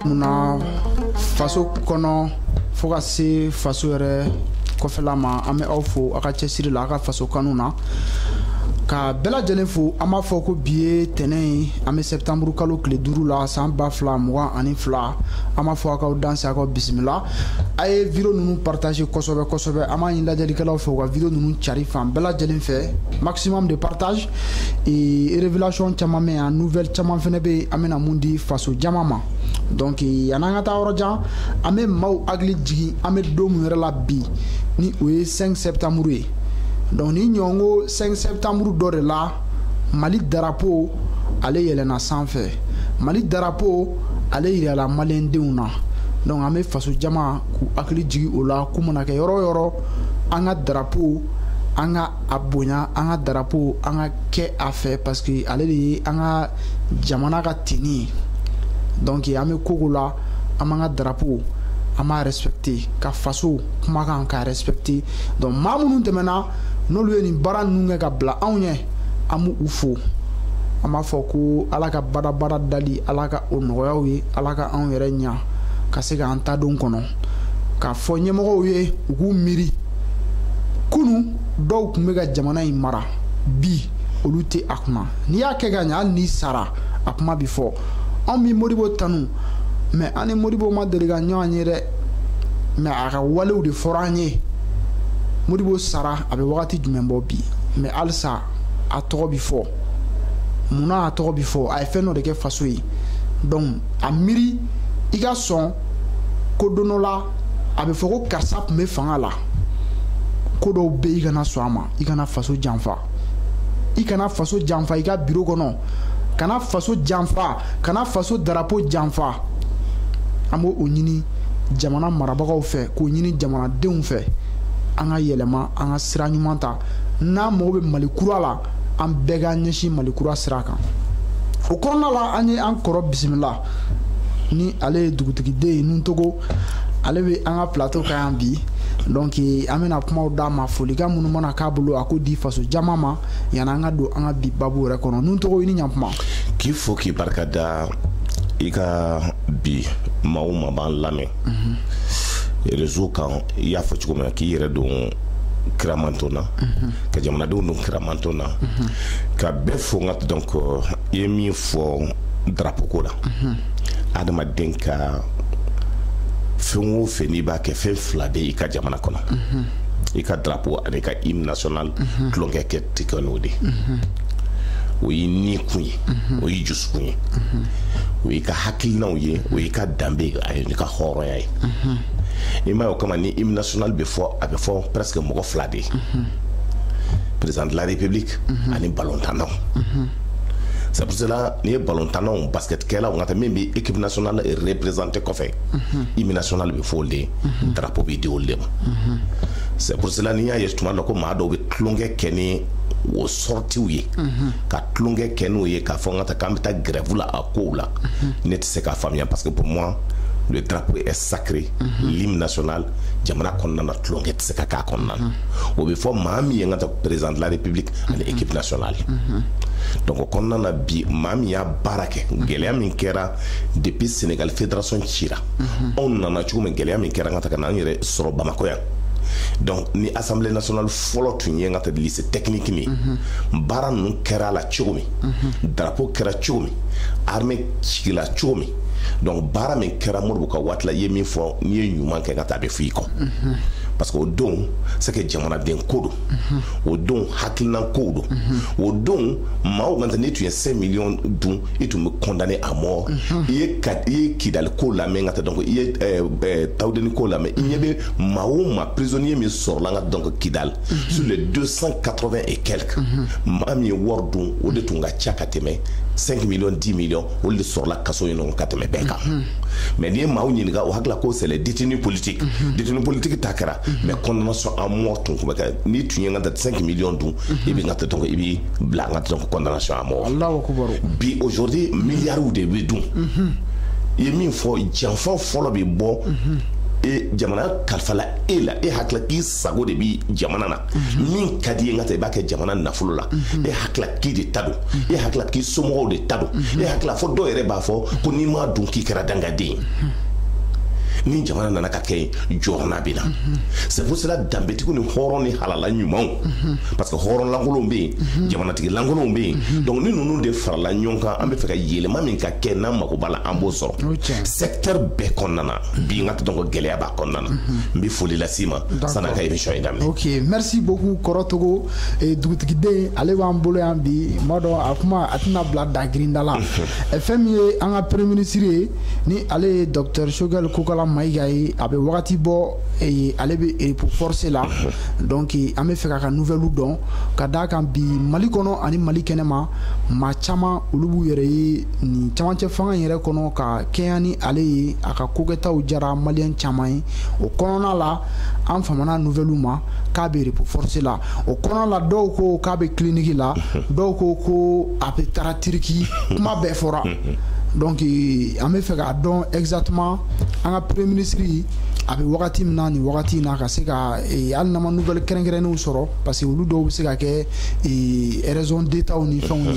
Muna faso kono fo ka se faso yɛrɛ kɔfɛla ma an bɛ aw fo a ka cɛsiri la a ka faso kanu na ka bɛɛ lajɛlen fo an b'a fɔ ko bi ye tɛnɛn ye an bɛ sɛptanburu kalo tile 5 la san 2022 an b'a fɔ a kaw danse a kaw bisimila a ye video ninnu partage kosɛbɛ kosɛbɛ an b'a ɲini lajɛlikɛlaw fɛ u ka video ninnu cari fan bɛɛ lajɛlen fɛ maximum de partage et révélation caman bɛ yan nouvelle caman fɛnɛ bɛ yen an bɛna mun di faso jama ma donc yan'an ka taa yɔrɔ jan an bɛ maaw hakili jigin an bɛ don min yɛrɛ la bi ni o ye 5 septembre ye donc ni ɲɔgɔn ko 5 septembre dɔ de la Mali drapeau ale yɛlɛnna sanfɛ Mali drapeau ale yirala maliyɛndenw na donc an bɛ faso jama k'u hakili jigin o la k'u mana kɛ yɔrɔ yɔrɔ an ka drapeau an ka a bonya an ka drapeau an ka kɛ a fɛ parce que ale de ye an ka jamana ka teni ye donc an bɛ koko la an b'an ka drapeau an b'a respecter ka faso kumakan ka respecter donc maa minnu tɛmɛna n'olu ye nin baara ninnu kɛ ka bila anw ɲɛ an b'u fo an b'a fɔ ko ala ka baara dali ala ka o nɔgɔyaw ye ala ka anw yɛrɛ ɲa ka se k'an ta don kɔnɔ k'a fɔ ɲɛmɔgɔw ye u k'u miiri kunu dɔw tun bɛ ka jamana in mara bi olu tɛ a kunna n'i y'a kɛ ka ɲɛ hali n'i sara a kuma bi fɔ anw bi Modibo tanu mais an ni Modibo ma deli ka ɲɔgɔn ye dɛ mais a ka walew de fɔra an ye Modibo sara a bɛ wagati jumɛn bɔ bi mais halisa a tɔgɔ bi fɔ munna a tɔgɔ bi fɔ a ye fɛn dɔ de kɛ faso ye donc a miiri i ka sɔn ko don dɔ la a bɛ fɔ ko karisa tun bɛ fanga la ko dɔw bɛ i kana sɔn a ma i kana faso janfa i kana faso janfa i ka bureau kɔnɔ kana faso janfa kana faso drapeau janfa an b'o ɲini jamana marabagaw fɛ k'o ɲini jamanadenw fɛ an ka yɛlɛma an ka sira ɲuman ta n'an mago bɛ Mali kura la an bɛɛ ka ɲɛsin Mali kura sira kan o kɔnɔna la an ye an kɔrɔ bisimila ni ale ye dugutigiden ye Nuntogo ale bɛ an ka plateau kan yan bi donc an bɛna kumaw d'a ma folikan minnu mana k'a bolo a ko di faso jama ma yanni an ka don an ka bi babu yɛrɛ kɔnɔ Nuntogo i ni ɲantuma k'i fo k'i barika da i ka bi maaw ma b'an lamɛn réseau kan i y'a fɔ cogo min na k'i yɛrɛ don kiramanto na ka jamanadenw don kiramanto na ka bɛɛ fo n ka donc i ye min fɔ drapeau ko la adamaden ka fɛn o fɛn n'i b'a kɛ fɛn fila de i ka jamana kɔnɔ i ka drapeau ani ka hymne national tulonkɛ kɛ tɛ kɛ n'o de o y'i ni kun ye o y'i jusukun ye o y'i ka hakilinaw ye o y'i ka danbe ani ka hɔrɔnya ye i m'a ye o kama ni hymne national bɛ fɔ a bɛ fɔ presque mɔgɔ fila de ye président de la république ani ballontannaw c'est pour cela n'i ye ballontannaw basketkɛlaw nka tɛ min bɛ équipe nationale représenté kɔfɛ hymne national bɛ fɔ olu de ye drapeau bɛ di olu de ma c'est pour cela n'i y'a ye tuma dɔ ko maa dɔw bɛ tulonkɛ kɛ ni o sortiw ye ka tulonkɛ kɛ n'o ye k'a fɔ n ka taa k'an bɛ taa grève la a kow la ne tɛ se k'a faamuya parce que pour moi le drapeau est sacré l'hymne national jamana kɔnɔna na tulonkɛ tɛ se ka k'a kɔnɔna na o bɛ fɔ maa min ye n ka taa président de la république ani équipe nationale donc o kɔnɔna na bi maa min y'a baara kɛ gɛlɛya min kɛra depuis Sénégal fédération cira anw nana cogo min gɛlɛya min kɛra n ka taa ka na an yɛrɛ sɔrɔ Bamako yan donc ni assemblée nationale fɔlɔ tun ye n ka taa lycée technique min baara ninnu kɛra a la cogo min drapeau kɛra cogo min armée sigila cogo min donc baara min kɛra Modibo ka waati la i ye min fɔ n'i ye ɲuman kɛ n ka taa a bɛ fɔ i kɔ parce que o don c'est que jamanaden ko don o don hakilina ko don o don maaw kan tɛ ni tun ye 5 millions dun i tun bɛ condamné à mort i ye Kidali ko lamɛn ka taa donc i ye Tawudeni ko lamɛn i ɲɛ bɛ maa o maa prisonnier min sɔrɔla n ka donc Kidali sur les 280 et quelques maa min ye wari dun o de tun ka ca ka tɛmɛ 5 millions 10 millions olu de sɔrɔla kaso in nɔ ka tɛmɛ bɛɛ kan mais ni maaw ɲininka o hakila ko c'est les détenus politiques détenus politiques ta kɛra mais condamnation à mort tun kuma kɛ ni tun ye n ka 5 millions dun i bɛ n ka donc i bɛ bila n ka donc condamnation à mort bi aujourd'hui milliards de bɛ dun i ye min fɔ janfa fɔlɔ bɛ bɔ e jamana kalifala e la e hakila k'i sago de bi jamana na min ka di ye n ka ta i b'a kɛ jamana nafolo la e hakila k'i de ta don e hakila k'i somɔgɔw de ta don e hakila fɔ dɔw yɛrɛ b'a fɔ ko n'i m'a dun k'i kɛra dangaden ni jamana nana ka kɛ jɔrɔna bɛ na c'est pour cela danbetigiw ni hɔrɔn ni halala ɲumanw parce que hɔrɔn lankolonw bɛ yen jamanatigi lankolonw bɛ yen donc ni ninnu de farala ɲɔgɔn kan an bɛ fɛ ka yɛlɛma min ka kɛ n'an mago b'a la an b'o sɔrɔ secteur bɛɛ kɔnɔna na bi n ka donc gɛlɛya b'a kɔnɔna na n bɛ foli las'i ma san'an ka émission in daminɛ. ok merci beaucoup Kɔrɔtogo dugutigiden ale b'an bolo yan bi m'a dɔn a kuma a tɛna bila dagirinda la fɛn min ye an ka premier ministre ye ni ale ye docteur Choguel Kokala Mayiga ye a bɛ wagati bɔ ale bɛ repos forcé la donc an bɛ fɛ k'a ka nouvelle dɔn ka d'a kan bi Mali kɔnɔ ani Mali kɛnɛma maa caman olu b'u yɛrɛ ye nin camancɛ fanga yɛrɛ kɔnɔ ka kɛɲɛ ni ale ye a ka kokɛtaw diyara maliyɛn caman ye o kɔnɔna la an famana nouvelle ma k'a bɛ repos forcé la o kɔnɔna la dɔw ko k'a bɛ clinique la dɔw ko a bɛ taara Turki kuma bɛɛ fɔra donc an bɛ fɛ k'a dɔn exactement an ka premier ministre a bɛ wagati min na nin wagati in na ka se ka hali n'an ma nouvelle kɛrɛnkɛrɛnnenw sɔrɔ parce que olu dɔw bɛ se ka kɛ raison d'état ni fɛnw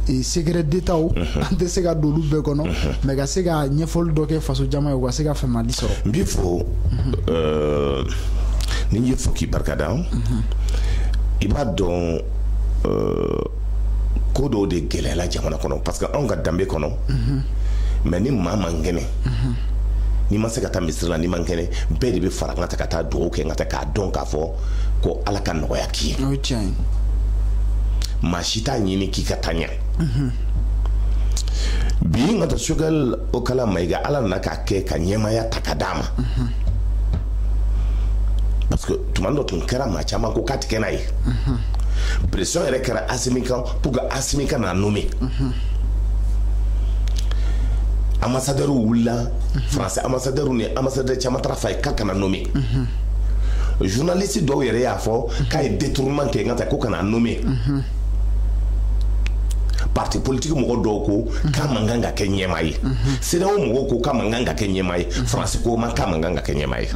ye secret d'état an tɛ se ka don olu bɛɛ kɔnɔ mais ka se ka ɲɛfɔli dɔ kɛ faso jama ye u ka se ka faamuyali sɔrɔ. n b'i fo ni n ye fo k'i barikada i b'a dɔn ko dɔw de gɛlɛyala jamana kɔnɔ parce que anw ka danbe kɔnɔ mais ni maa man kɛnɛ n'i ma se ka taa misiri la n'i man kɛnɛ bɛɛ de bɛ fara n ka ta ka taa dugawu kɛ n ka ta k'a dɔn k'a fɔ ko ala ka nɔgɔya k'i ye maa si t'a ɲini k'i ka taa ɲɛ bi n ka taa Choguel Kokala Mayiga ala nana k'a kɛ ka ɲɛmaya ta ka d'a ma parce que tuma dɔ tun kɛra maa caman ko k'a ti kɛ n'a ye pression yɛrɛ kɛra Assimi kan pour que Assimi ka na nommer ambassadeur wulila français ambassadeur ni ambassadeur caman taara fa ye k'a kana nommer journaliste dɔw yɛrɛ y'a fɔ k'a ye détournement kɛ n ka ta ko kana nommer parti politique mɔgɔ dɔw ko k'a man kan ka kɛ ɲɛmaa ye CEDEAO mɔgɔw ko k'a man kan ka kɛ ɲɛmaa ye France ko ma k'a man kan ka kɛ ɲɛmaa ye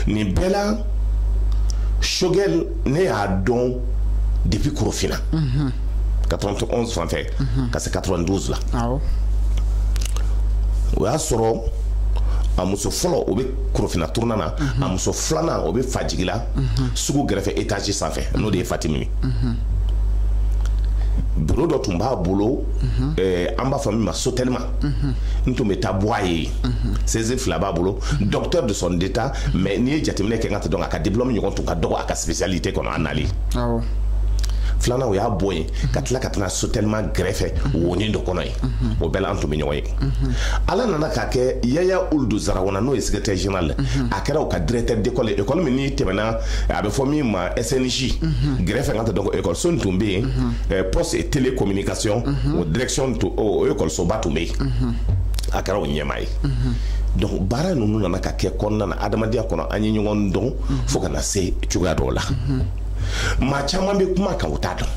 nin bɛɛ la Choguel ne y'a dɔn depuis Korofina 91 fan fɛ ka se 92 la o y'a sɔrɔ a muso fɔlɔ o bɛ Korofina tourna na a muso filanan o bɛ Fajigi la sugu gɛrɛfɛ étage sanfɛ n'o de ye Fatimi ye bureau dɔ tun b'a bolo an b'a fɔ min ma Sotelma n tun bɛ taa bɔ a ye saisie fila b'a bolo docteur de son état mais n'i ye jateminɛ kɛ n ka ta dɔn a ka diplôme ɲɔgɔn tun ka dɔgɔ a ka spécialité kɔnɔ a nali filanan o y'a bɔ yen ka tila ka tɛna Sotelma gɛrɛfɛ wonin dɔ kɔnɔ ye o bɛɛ la an tun bɛ ɲɔgɔn ye ala nana k'a kɛ Yaya Uludu Zarawana n'o ye secrétaire général a kɛra o ka directeur d'école ye école min n'i tɛmɛna a bɛ fɔ min ma SNJ gɛrɛfɛ n ka ta dɔn école so tun bɛ yen poste et télécommunication o direction o école-soba tun bɛ yen a kɛra o ɲɛmaa ye donc baara ninnu nana ka kɛ kɔnɔna na adamadenya kɔnɔ an ye ɲɔgɔn dɔn fo ka na se cogoya dɔw la maa caman bɛ kuma kan o t'a dɔn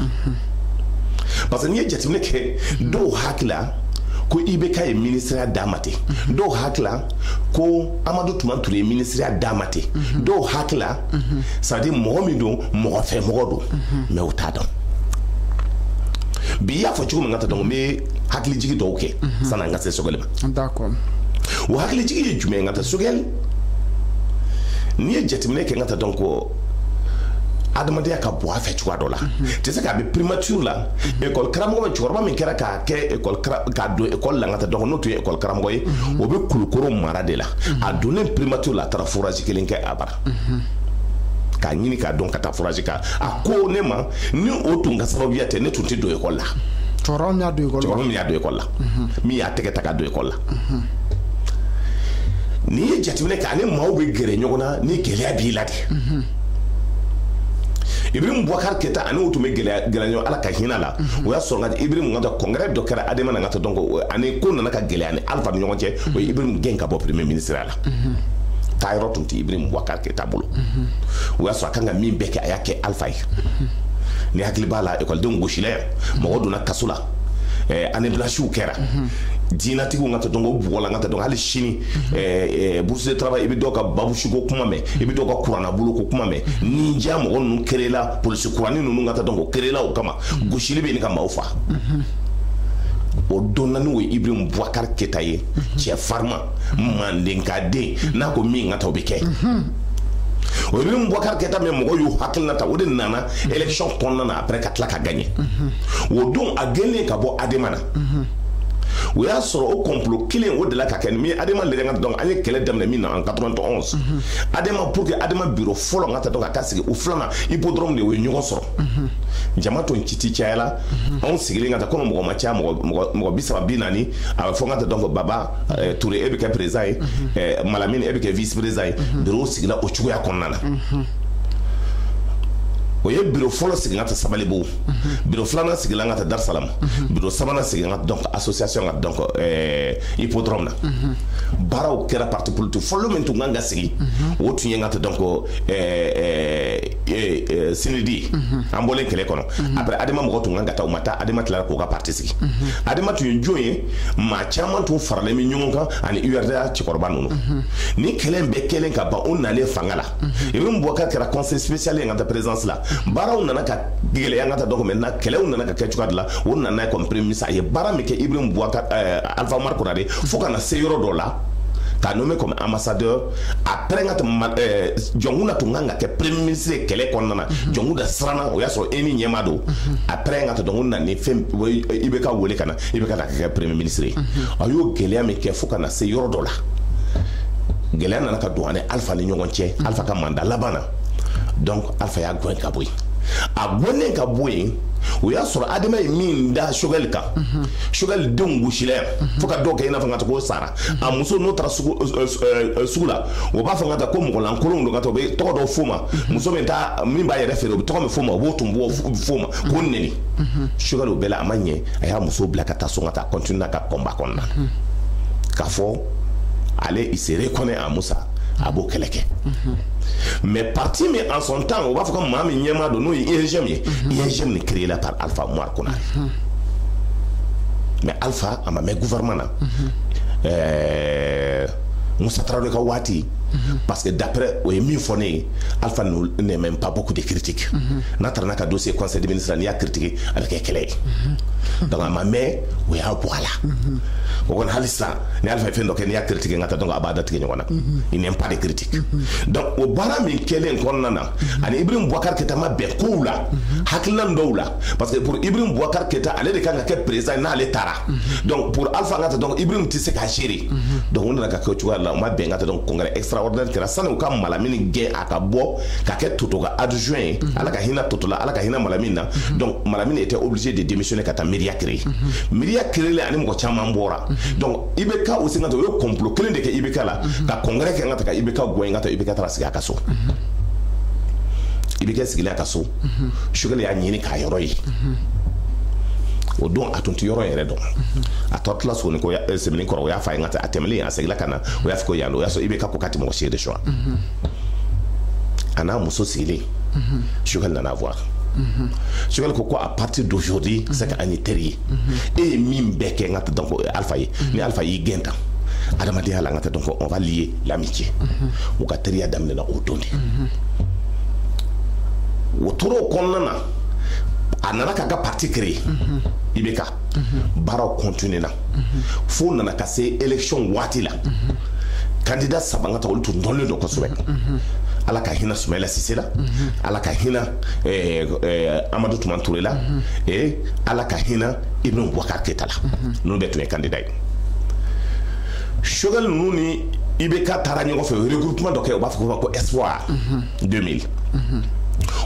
parce que n'i ye jateminɛ kɛ dɔw hakila ko IBK ye ministériya d'a ma ten dɔw hakila ko Amadu Tumani Ture ye ministériya d'a ma ten dɔw hakila c'est à dire mɔgɔ min don mɔgɔ fɛ mɔgɔ don mais o t'a dɔn bi i y'a fɔ cogo min ka ta dɔn n bɛ hakilijigi dɔw kɛ san'an ka se Choguel ma d'accord o hakilijigi ye jumɛn ye n ka ta Choguel n'i ye jateminɛ kɛ n ka ta dɔn ko adamadenya ka bɔ a fɛ cogoya dɔ la tɛ se k'a bɛ primature la école karamɔgɔ cɛkɔrɔba min kɛra k'a kɛ k'a don école la n ka ta dɔn n'o tun ye école karamɔgɔ ye o bɛ Kulukoro mara de la a donnen primature la a taara forage kelen kɛ a bara k'a ɲini k'a dɔn ka taa forage kan a ko ne ma ni o tun ka sababuya tɛ ne tun tɛ don école la cɛkɔrɔba min y'a don école la min y'a tɛgɛ ta ka don école la n'i ye jateminɛ kɛ ani maaw bɛ gɛrɛ ɲɔgɔn na ni gɛlɛya b'i la de Ibrahim Boubacar Keita ani o tun bɛ gɛlɛya ala ka hinɛ la o y'a sɔrɔ nka Ibrahim ŋa congrès dɔ kɛra Adema na ŋa donc ani ko nana ka gɛlɛya ni Alpha ni ɲɔgɔn cɛ o Ibrahim gɛn ka bɔ premier ministre la taa yɔrɔ tun tɛ Ibrahim Boubacar Keita bolo o y'a sɔrɔ a kan ka min bɛɛ kɛ a y'a kɛ Alpha ye ni hakili b'a la ekɔlidenw gosila yan mɔgɔ donna kaso la ani blanchiw kɛra diinatigiw ŋa donc o bugɔla ŋa donc hali sini bourse de travail i bɛ dɔw ka babusi ko kuma mɛn i bɛ dɔw ka kuranabolo ko kuma mɛn ni diya mɔgɔ ninnu créela polisi kurani ninnu ŋa donc o créela o kama gosili bɛ nin ka maaw fa o don naani o ye Ibrahim Boubacar Keita ye cɛ farima mandenkaden n'a ko min ŋa ta o bɛ kɛ o Ibrahim Boubacar Keita mais mɔgɔ y'u hakilina ta o de nana élection kɔnɔna na après ka tila ka gagner o don a gɛnlen ka bɔ Adema na o y'a sɔrɔ o complot kelen o de la ka kɛ min Adema lajɛ donc an ye kɛlɛ daminɛ min na en 91 Adema pour que Adema bureau fɔlɔ ŋa ta donc a ka sigi o filanan hippodrome de o ye ɲɔgɔn sɔrɔ jama tun ci cayala anw sigilen ŋa ta comme mɔgɔ ma caya mɔgɔ 30-40 a bɛ fɔ ŋa ta donc Baba Touré e bɛ kɛ président ye Malamine e bɛ kɛ vice président ye bureau sigila o cogoya kɔnɔna na o ye bureau fɔlɔ sigi ŋa ta Sabalibugu bureau filanan sigi ŋa ta Dar Salam bureau sabanan sigi ŋa donc association ŋa donc hippodrome na baaraw kɛra parti politique fɔlɔ min tun kan ka sigi o tun ye ŋa ta donc Sinidi an bɔlen kɛlɛ kɔnɔ après Adema mɔgɔ tun kan ka taa u ma taa Adema tilara k'o ka parti sigi Adema tun ye jɔn ye maa caman tun faralen bɛ ɲɔgɔn kan ani URDA cɛkɔrɔba ninnu ni kɛlɛ bɛɛ kɛlen ka ban o nalen fanga la Ibrahim Boubacar kɛra conseil spécial ye ŋa ta présidence la baaraw nana ka gɛlɛya ŋa ta donc maintenant kɛlɛw nana ka kɛ cogoya de la o nana ye comme premier ministre a ye baara min kɛ Ibrahim Boubacar Alpha Omar Konare fo ka na se yɔrɔ dɔ la k'a nommé comme ambassadeur après ŋa ta Jɔnkuda tun kan ka kɛ premier ministre ye kɛlɛ kɔnɔna na Jɔnkuda siranna o y'a sɔrɔ e ni ɲɛma don après ŋa ta donc na ni fɛn i bɛ ka wele ka na i bɛ ka kɛ premier ministre ye a y'o gɛlɛya min kɛ fo ka na se yɔrɔ dɔ la gɛlɛya nana ka don ani Alpha ni ɲɔgɔn cɛ Alpha ka mandat laban na donc Alpha y'a gɛn ka bɔ yen a gɔnnen ka bɔ yen o y'a sɔrɔ Adema ye min da Choguel kan Choguel denw gosila yan fo ka dɔw kɛ i n'a fɔ ŋa ta ko sara a muso n'o taara sugu la o b'a fɔ ŋa ta ko mɔgɔlankolonw don ŋa ta o bɛ tɔgɔ dɔ f'o ma muso min b'a yɛrɛ feere o bɛ tɔgɔ min f'o ma o b'o tun f'o ma ko neni Choguel o bɛɛ la a ma ɲɛ a y'a muso bila ka taa so ŋa ta continuer ka combat kɔnɔna k'a fɔ ale il se reconnaît en Moussa a b'o kɛlɛ kɛ mais parti min en son temps o b'a fɔ ko maa min ɲɛma don n'o ye IRGM ye IRGM ni créé la par Alpha Omar Konare mais Alpha a ma mɛn gouvernement na Moussa Traoré ka waati parce que d'après o ye min fɔ ne ye Alpha n'est même pas beaucoup de critiques n'a taara n'a ka dossier conseil des ministres n'i y'a critiqué a bɛ kɛ kɛlɛ ye donc a ma mɛn o y'a bɔ a la o kɔni hali sisan ni Alpha ye fɛn dɔ kɛ n'i y'a critiqué ŋa ta donc a b'a datigɛ ɲɔgɔn na il n'aime pas de critique donc o baara min kɛlen kɔnɔna na ani Ibrahim Boubacar Keita ma bɛn kow la hakilina dɔw la parce que pour Ibrahim Boubacar Keita ale de kan ka kɛ président n'ale taara donc pour Alpha ŋa ta donc Ibrahim tɛ se k'a gérer donc o nana ka kɛ cogoya la o ma bɛn ŋa ta donc congrès extraordinaire kɛra sani u ka Malamine gɛn a ka bɔ ka kɛ Toto ka adjoint ye ala ka hinɛ Toto la ala ka hinɛ Malamine na donc Malamine était obligé de démissionner ka taa Miria créer Miria créer ani mɔgɔ caman bɔra donc IBK aussi ŋa ta o ye complot kelen de kɛ IBK la ka congrès kɛ ŋa ta ka IBK gɔn ŋa ta IBK taara sigi a ka so IBK sigilen a ka so Choguel y'a ɲini k'a yɔrɔ ye o don a tun tɛ yɔrɔ yɛrɛ dɔn a tɔ tila sogoni ko sɛbɛnni kɔrɔ o y'a fɔ a ye ŋa ta a tɛmɛlen a segila ka na o y'a fɔ ko yan o y'a sɔrɔ IBK ko k'a tɛ mɔgɔ si de choix a n'a muso sigilen Choguel nana voir Choguel ko à partir d'aujourd'hui c'est qu'an ye teri ye e ye min bɛɛ kɛ ŋa ta donc Alpha ye ni Alpha y'i gɛn tan adamadenya la ŋa ta donc on va lier l'amitié u ka teriya daminɛna o don de o tora o kɔnɔna na a nana k'a ka parti créer IBK baaraw continuer na fo nana ka se élection waati la candidat saba ŋa ta olu tun dɔnlen don kosɛbɛ ala ka hinɛ Soumaïla Cissé la ala ka hinɛ Amadou Toumani Touré la et ala ka hinɛ Ibrahim Boubacar Keita la ninnu bɛɛ tun ye candidat ye Choguel ninnu ni IBK taara ɲɔgɔn fɛ regroupement dɔ kɛ u b'a fɔ ko Espoir 2000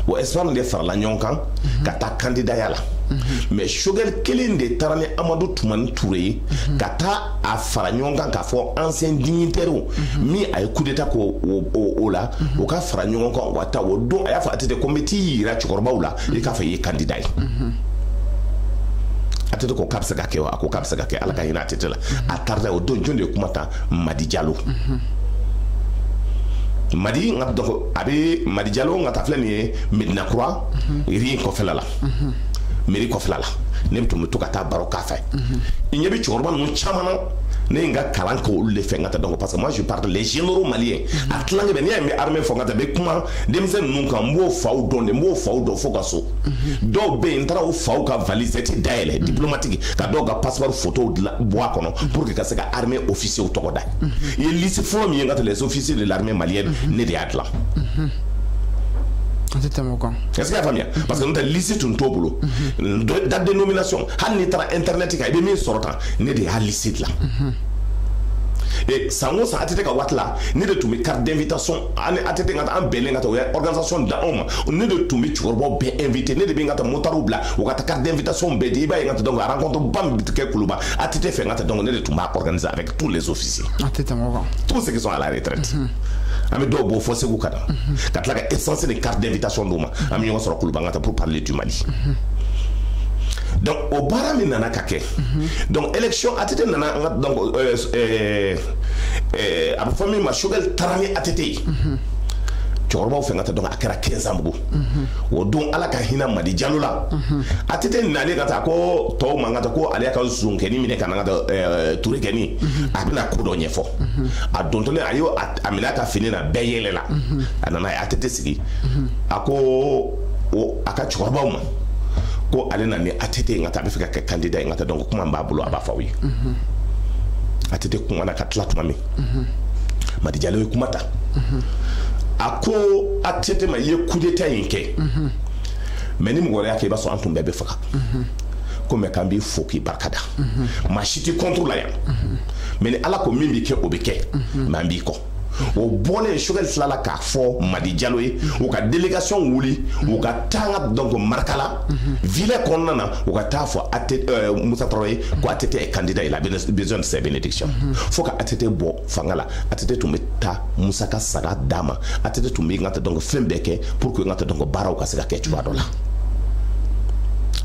o Espoir de farala ɲɔgɔn kan ka taa candidaya la mais Choguel kelen de tarani Amadou Toumani Touré kata a fara ɲɔgɔn kan k'a fɔ ancien dignitaire min a ye coup d'état ko o la o ka fara ɲɔgɔn kan wa ta o don a y'a fɔ ATT ko n bɛ t'i yira cɛkɔrɔbaw la i k'a fɔ i ye candidat ye ATT ko k'a bɛ se ka kɛ wa a ko k'a bɛ se ka kɛ Ala ka hinɛ ATT la a tarda o don jɔn de ye kuma ta Madi Diallo Madi nga donc a bɛ Madi Diallo nga ta filɛ nin ye Medina Kura ri kɔfɛla la mairie kɔfɛla la ne bɛ tun bɛ to ka taa baro k'a fɛ i ɲɛ bɛ cɛkɔrɔba ninnu caman na ne n ka kalan kɛ olu de fɛ n ka taa donc parce que moi je parle les généraux maliens a tilankɛ bɛ n'i y'a ye n bɛ armée fɔ n ka taa n bɛ kuma denmisɛn ninnu kan n b'o faw dɔn de n b'o faw dɔn fo ka so dɔw bɛ yen n taara o faw ka valisette dayɛlɛ diplomatique ka dɔw ka passeport photo bɔ a kɔnɔ pour que ka se ka armée officier tɔgɔ da i ye liste fɔlɔ min ye n ka taa les officiers de l'armée malienne ne de y'a dilan. Est-ce qu'il y a famille? Parce que nous avons lycée tout bolo. Date de nomination. Han ni tra internet ka ibe min sorta ne de ha lycée là. Et sango sa atete ka watla ne de tumi carte d'invitation an atete ngata an belen ngata organisation da on ne de tumi chorbo be invité ne de be ngata motaru bla o kata carte d'invitation be di ba ngata donc rencontre bam bitke kuluba atete fait ngata donc ne de tuma organiser avec tous les officiers. Atete mo tous ceux qui sont à la retraite. Ami do bo fo segu kada katla ka essence de carte d'invitation duma ami yo soro kulu bangata pour parler du Mali. Donc au barami nana kake donc élection atete nana donc a famille ma Choguel tarani atete cɛkɔrɔbaw fɛ n ka taa donc a kɛra 15 ans bugu o don Ala ka hinɛ Madi Diallo la ATT nalen ka taa ko tɔw man ka taa ko ale ka zonkɛni minɛ ka na ka taa Touré-kɛni a bɛna ko dɔ ɲɛfɔ a dontɔlen a y'o a minɛ a ka fini na bɛɛ yɛlɛla a nana a ye ATT sigi a ko a ka cɛkɔrɔbaw ma ko ale na ni ATT n ka taa a bɛ fɛ ka kɛ candidat ye n ka taa donc kuma b'a bolo a b'a fɔ aw ye ATT kumana ka tila tuma min Madi Diallo ye kuma ta a ko ATT ma ye coup d'état in kɛ mais ni mɔgɔ y'a kɛ i b'a sɔrɔ an tun bɛɛ bɛ faga ko mais k'an b'i fo k'i barikada maa si tɛ contre la yan mais ni Ala ko min b'i kɛ o bɛ kɛ mais an b'i kɔ o bɔlen Choguel tilala k'a fɔ Madi Diallo ye u ka délégation wuli u ka taa donc Marikala ville kɔnɔna na u ka taa fɔ Musa Traoré ko ATT est candidat il a besoin de ses bénédictions fo ka ATT bɔ fanga la ATT tun bɛ taa Musa ka saga d'a ma ATT tun bɛ n ka taa donc fɛn bɛɛ kɛ pour que n ka taa donc baaraw ka se ka kɛ cogoya dɔ la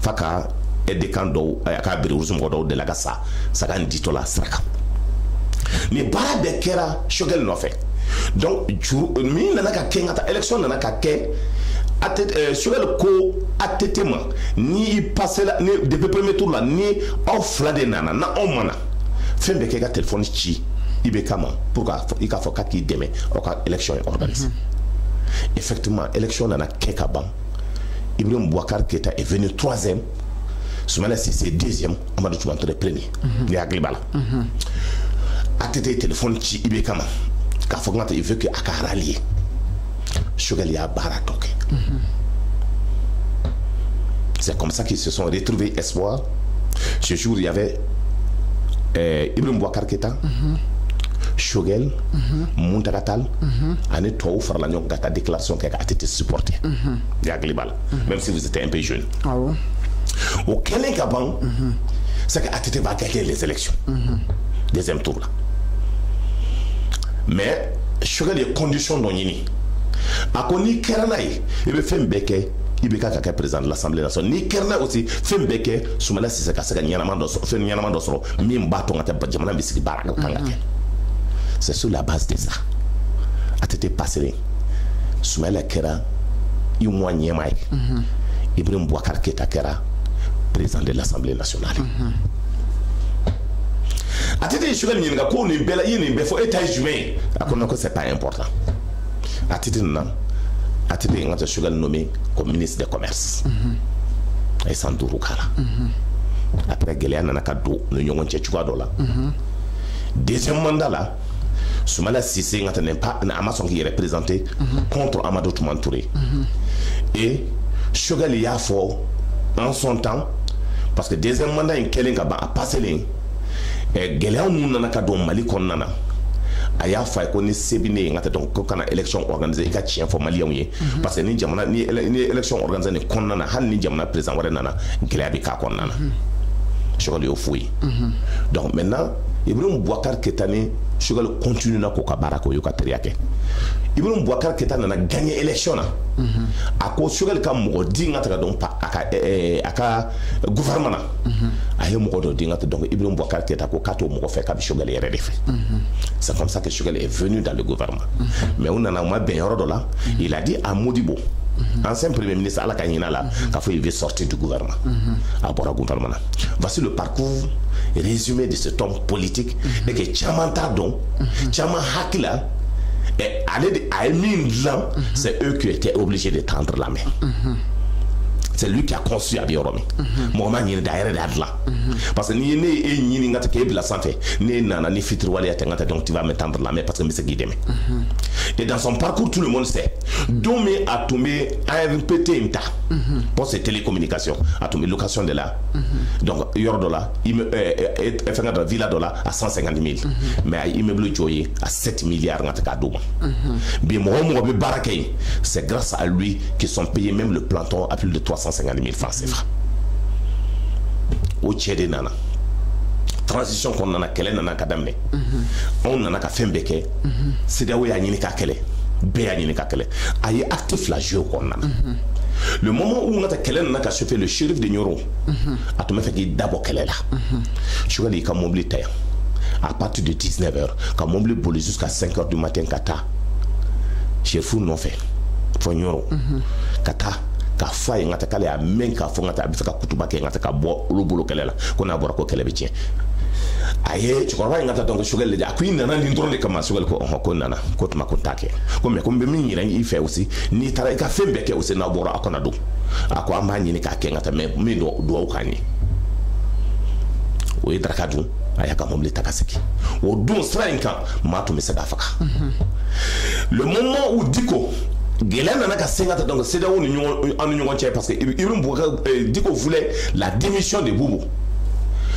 fa ka aider-camp dɔw a ka bere mɔgɔ dɔw delila ka sa saga in ditɔ la sira kan ni baara bɛɛ kɛra Choguel nɔfɛ donc min nana ka kɛ n ka taa élection nana ka kɛ Choguel ko ATT ma ni i passé la ni depuis premier tour la ni aw fila de nana na aw mana fɛn bɛɛ kɛ ka téléphone ci i bɛ kama pour que i k'a fɔ k'a k'i dɛmɛ aw ka élection ye organiser effectivement élection nana kɛ ka ban Ibrahim Boubacar Keita est venu 3e Soumaïla Cissé 2e Amadou Toumani Touré premier ni hakili b'a la ATT téléphone ci i bɛ kama k'a fɔ n ka taa il veut que a ka rallier Choguel y'a baara tɔ kɛ c'est comme ça qu'ils se sont retrouvés espoir ce jour il y avait Ibrahim Boubacar Keita Choguel Muntaka Tall ani tɔw farala ɲɔgɔn ka taa déclaration kɛ ka ATT supporter ni hakili b'a la même si vous étiez un peu jeune o kɛlen ka ban c'est que ATT va gagner les élections deuxième tour là mais Choguel ye condition dɔ ɲini a ko n'i kɛra n'a ye i bɛ fɛn bɛɛ kɛ i bɛ k'a kɛ président de l'Assemblée nationale n'i kɛra n'a ye aussi fɛn bɛɛ kɛ Soumaïla Cissé ka se ka ɲɛnama dɔ sɔrɔ fɛn ɲɛnama dɔ sɔrɔ min b'a to ka taa jamana bɛ sigi baara kan ka kɛ c'est sur la base de ça ATT passé Soumaïla kɛra i mois ɲɛma ye Ibrahim Boubacar Keita kɛra président de l'Assemblée nationale ATT ye Choguel ɲininka ko nin bɛɛ la i ye nin bɛɛ fɔ e ta ye jumɛn ye a ko non que c'est pas important ATT nana ATT ye n ka taa Choguel nommé comme ministre du commerce a ye san 5 k'a la après gɛlɛya nana ka don u ni ɲɔgɔn cɛ cogoya dɔ la deuxième mandat la Soumaïla Cissé n ka taa a ma sɔn k'i yɛrɛ présenter contre Amadou Toumani Touré et Choguel y'a fɔ en son temps parce que deuxième mandat in kɛlen ka ban a passé len gɛlɛya minnu nana ka don Mali kɔnɔna na a y'a fa ko ni sebine ngata donc ko kana élection organisée ka tien fo malien yi parce que ni jamana ni élection organisée ni konnana han ni jamana président wala nana gila bi ka konnana Choguel yo fouyi donc maintenant Ibrahim Boubacar Keïta ni Choguel continue na ko ka barako yo ka teriake Ibrahim Boubacar Keïta na gagné élection na a ko Choguel ka mo dinga ta donc aka gouvernement na aye mo do dinga ta donc Ibrahim Boubacar Keïta ko kato mo fait ka Choguel yere def c'est comme ça que Choguel est venu dans le gouvernement mais on en a moins bien yoro là il a dit à Modibo ancien premier ministre Ala Kanyina là qu'il veut sortir du gouvernement à bord du gouvernement. Voici le parcours résumé de cet homme politique et que Tchamanta donc Tchama Hakila et aller à Emin Lan, c'est eux qui étaient obligés de tendre la main. C'est lui qui a construit Abioromi. Moi, je suis derrière là. Parce que ni ni ngata ke bila santé, ni nana ni fitri wali atengata donc tu vas me tendre la main parce que c'est guidé. Et dans son parcours tout le monde sait. Domé a tombé à AMPT Inta pour ses télécommunications, a tombé location de là. Donc Yordola, il fait de villa dollar à 150 000, mais à immeuble Joye à 7 milliards ngata kadoma. Bien moi Barakay, c'est grâce à lui qu'ils sont payés même le planton à plus de 350 000 francs CFA. Au Tchède nana transition qu'on en a qu'elle nana kadamne on en a qu'à faire beke c'est d'ailleurs ya nyini ka kele be ya nyini ka kele ayi actif la jeu qu'on a le moment où on a qu'elle nana ka chauffer le shérif de Nioro a tout me fait qu'il d'abord qu'elle est là je vais aller comme mobilité à partir de 19h comme mobilité jusqu'à 5h du matin kata chef non fait pour Nioro kata ka fa ngata kale a men ka fo ngata abisa ka kutuba ke ngata ka bo lobolo kele la ko na bora ko kele be tien aye tu crois ngata donc Choguel le akui nana ni ndronde kama Choguel ko nana ko tuma ko take ko me ko be mi nyira yi fe aussi ni tara ka fembe ke aussi na bora akona do ako amba nyini ka ke ngata me mi do ukani o idra du ayaka momle takaseki o don sranka matu me sada faka le moment où Diko Guélène n'a qu'à 50 donc c'est là où nous avons parce que Ibrahim Boubacar Diko voulait la démission de Boubou.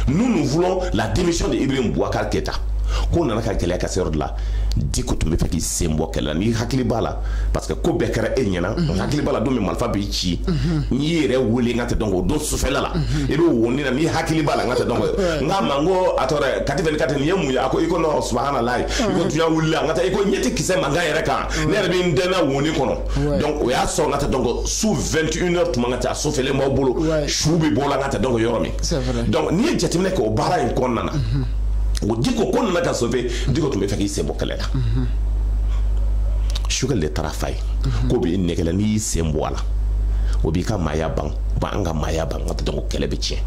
Nous voulons la démission de Ibrahim Boubacar Keïta. Qu'on a qu'à de là, Diko tu me fais qu'il s'est moqué là, ni Hakilibala, parce que Kobekara et Yana, Hakilibala domme malfa bichi, ni re wuli ngate donc do souffle là. Et le woni na ni Hakilibala ngate donc nga mango atore 84 ni yemu ya ko ikono subhanallah iko tuya wuli ngate iko nyeti kise manga yereka ne re bin dena woni kono donc o ya so ngate donc sous 21h tu ngate asofele mo bolo shubi bola ngate donc yoromi donc ni jetimne ko bara en konnana o Diko kon na ka sauver Diko tu me fais qu'il s'est moqué là Choguel le travail ko bi nekela ni se mbola o bi ka maya bang banga maya bang ngata donc kele be tien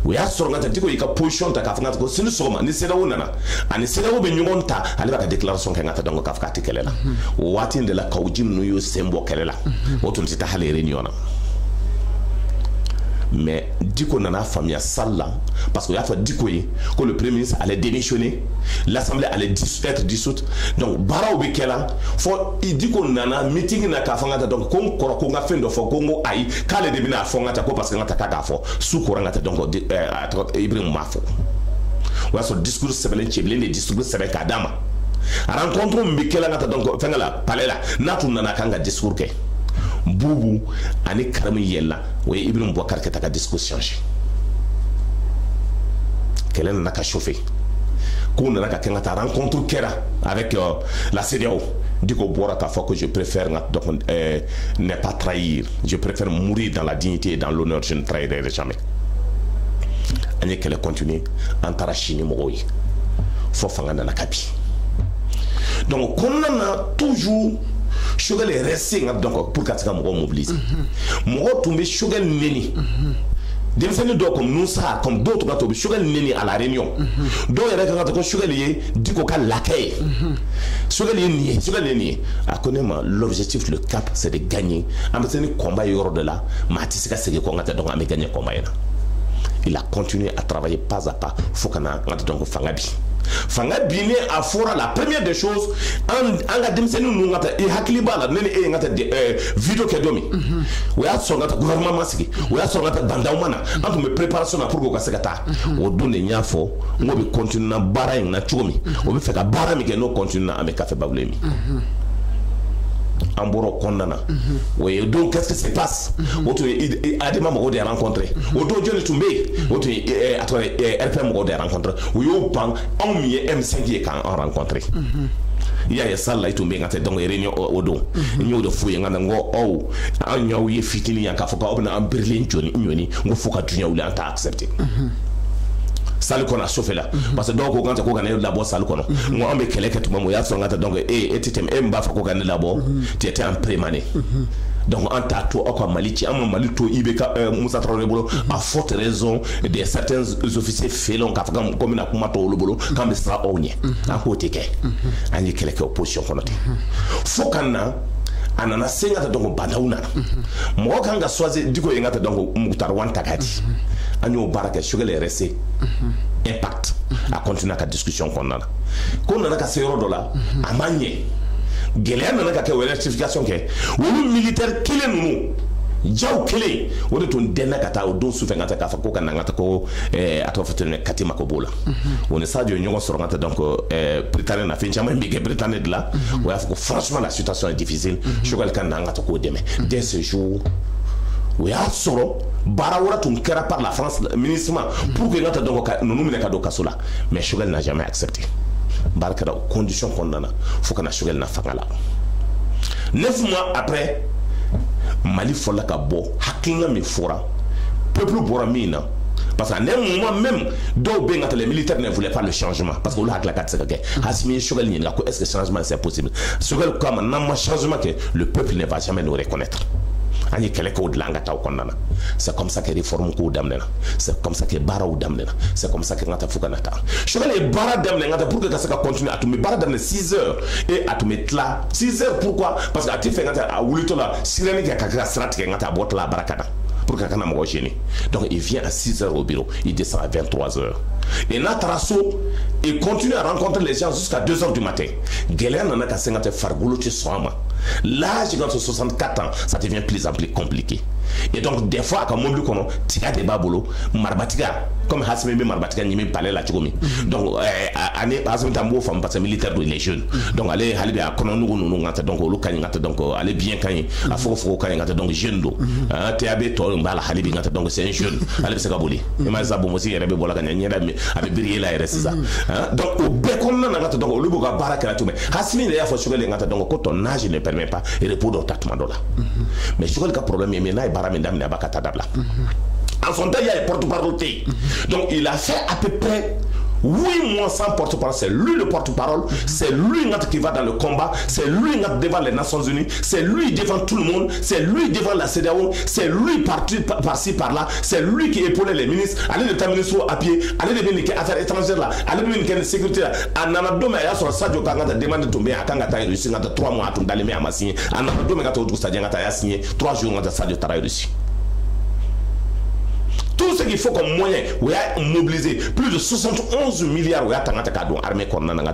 o ya soro ngata Diko ika position ta ka fanga ko sinu soma ni sera wona ani sera wo be nyonta ali ba ka déclaration ka ngata donc ka faka tikele la o wati de la kawjim no yo se mbokele la o tun ti ta hale réunion na mais Diko nana famille salla parce qu'il a fait Diko que le premier ministre allait démissionner, l'assemblée allait être dissoute. Donc bara obekela faut Diko nana meeting na ka fangata donc kon ko nga fin do fo Congo ai kale de bina fangata ko parce que ngata ka fo sous courant donc Ibrahim Mafo ou son discours sebelen cheblen les discours seben kadama rencontre mbekela ngata donc fengala palais là natu nana kanga discours ke Boubou ani Karami yella oui Ibrahim Boubacar Keïta ka discours changé qu'elle n'a qu'à chauffer qu'on a qu'à rencontre Kera avec la CEDEAO Diko Bora ka que je préfère donc ne pas trahir, je préfère mourir dans la dignité et dans l'honneur, je ne trahirai jamais ani qu'elle continue en tarachini mogoy faut fangana na kapi donc qu'on a toujours Choguel est resté donc pour qu'à mobiliser. Moi tombé Choguel neni. Des fois nous comme nous ça comme d'autres gars tombé Choguel neni à la réunion. Donc il y a quand Choguel est Diko ka l'accueil. Choguel est nié, Choguel est nié. À connaître l'objectif le cap c'est de gagner. En fait c'est combat yoro de là. Matisika c'est qu'on a donc à gagner combat là. Il a continué à travailler pas à pas. Faut qu'on a donc fangabi. fanga bine a fora la première des choses anga demsenu nu ngata e hakili bala nene e ngata video ke domi o ya so ngata gouvernement masiki o ya so ngata dandaumana antu me préparation na pour ko kaseka o donne nyafo ngobi continue na bara na chomi o be feka bara mi ke no continue na ame café bablemi Amboro Kondana. Oui, donc qu'est-ce qui se passe? Adema Mogo de rencontrer. Auto Johnny Toumbe. Auto RPM Mogo de rencontrer. Oui, au pan, on m'y M5 quand on rencontré. Il y a ça là, tout bien, donc réunion au dos. Il y a de fouilles, on a oh, on y a eu fitini, on a fait un Berlin, Johnny, on faut que tu aies accepté. Salle qu'on a chauffé là parce que donc quand on gagne d'abord salle qu'on moi on me kele que tout le monde y a son gâteau donc et tu t'aimes mba faut qu'on gagne d'abord tu étais en prémané donc en tatou au Malichi en Malito Ibeka Moussa Traoré bolo à forte raison de certains officiers félons comme na kumato le bolo quand il sera onye à côté que ani kele que opposition qu'on a faut qu'on a anana senga donc badauna mo kanga soise diko yengata donc mutar wan takati anyo baraka shugele rese impact a continuer la discussion qu'on a ka sero dola amanye gelea na ka ke rectification ke wonu militaire kele nu jaw kele wonu ton dena kata o don su fengata ka fa ko kana ngata ko atofetene katima ko bola wonu sadio nyongo soro ngata donc Britannique na finchama mbike Britannique de là ou ya ko franchement la situation est difficile shugel kan ngata ko deme dès ce jour oui, solo barawara tun kera par la France ministrement pour que ngata donc nous nous ka do kasola mais Choguel n'a jamais accepté barka da condition condamna faut que na Choguel na fangala 9 mois après Mali fola ka bo hakinga mi fora peuple boramina parce qu'à un moment même les militaires ne voulaient pas le changement parce que là la carte c'est que Hasimi Choguel ni est-ce que le changement c'est possible Choguel comme un changement que le peuple ne va jamais nous reconnaître. C'est comme ça que réforme ko damnena, c'est comme ça que bara ou damnena, c'est comme ça que ngata fukanata. Je vais les bara damnena pour que ça continue à tout me bara damnena 6 heures et à tout mettre là 6 heures pourquoi parce que à fait ngata a wulito la sirene ki akakra strat ki ngata bot la barakada pour que kana mo gêner. Donc il vient à 6 heures au bureau, il descend à 23 heures. Et Natrasso il continue à rencontrer les gens jusqu'à 2 heures du matin. Gelen nana ka sengate fargolo ti soama. Là, j'ai 64 ans, ça devient plus en plus compliqué. Et donc, des fois, quand on dit tika de babolo, marbatika, comme Hasmé marbatika, n'y met pas là, tu vois. Donc, année, Hasmé Tambo, femme, parce que militaire, les jeunes. Donc, allez, allez, à Kononou, donc, au Lokanyangata, donc, allez bien, à Fofo, Kanyangata, donc, jeune d'eau. TAB, toi, Mbala, Halibingata, donc, c'est un jeune. Allez, c'est Kabouli. Et Mazabou aussi, il y avait Bola Kanyangata, avec Brillé la RSA. Donc, au Bekon, donc, au Luboga Baraka, tout, mais Hasmé, d'ailleurs, faut suivre les gata, donc, quand ton âge ne permet pas, il répond au traitement là. Mais je crois que le problème est maintenant, en son temps, il y a les porte-parole. Donc, il a fait à peu près 8 mois sans porte-parole. C'est lui le porte-parole. C'est lui qui va dans le combat. C'est lui devant les Nations Unies. C'est lui devant tout le monde. C'est lui devant la CEDEAO. C'est lui parti par-ci, par-là. C'est lui qui épaulait les ministres. Allez de terminer sur à pied. Allez de venir les affaires étrangères là. Allez de venir les sécurité là. Ananadome a sur Sadio Kangata demande de tomber à Kangata et Russie. 3 mois à tomber dans les mains à signer. Ananadome a tout Sadio Kangata a signé 3 jours à Sadio Tara et Russie. Tout ce qu'il faut comme moyen, on a mobilisé plus de 71 milliards à l'armée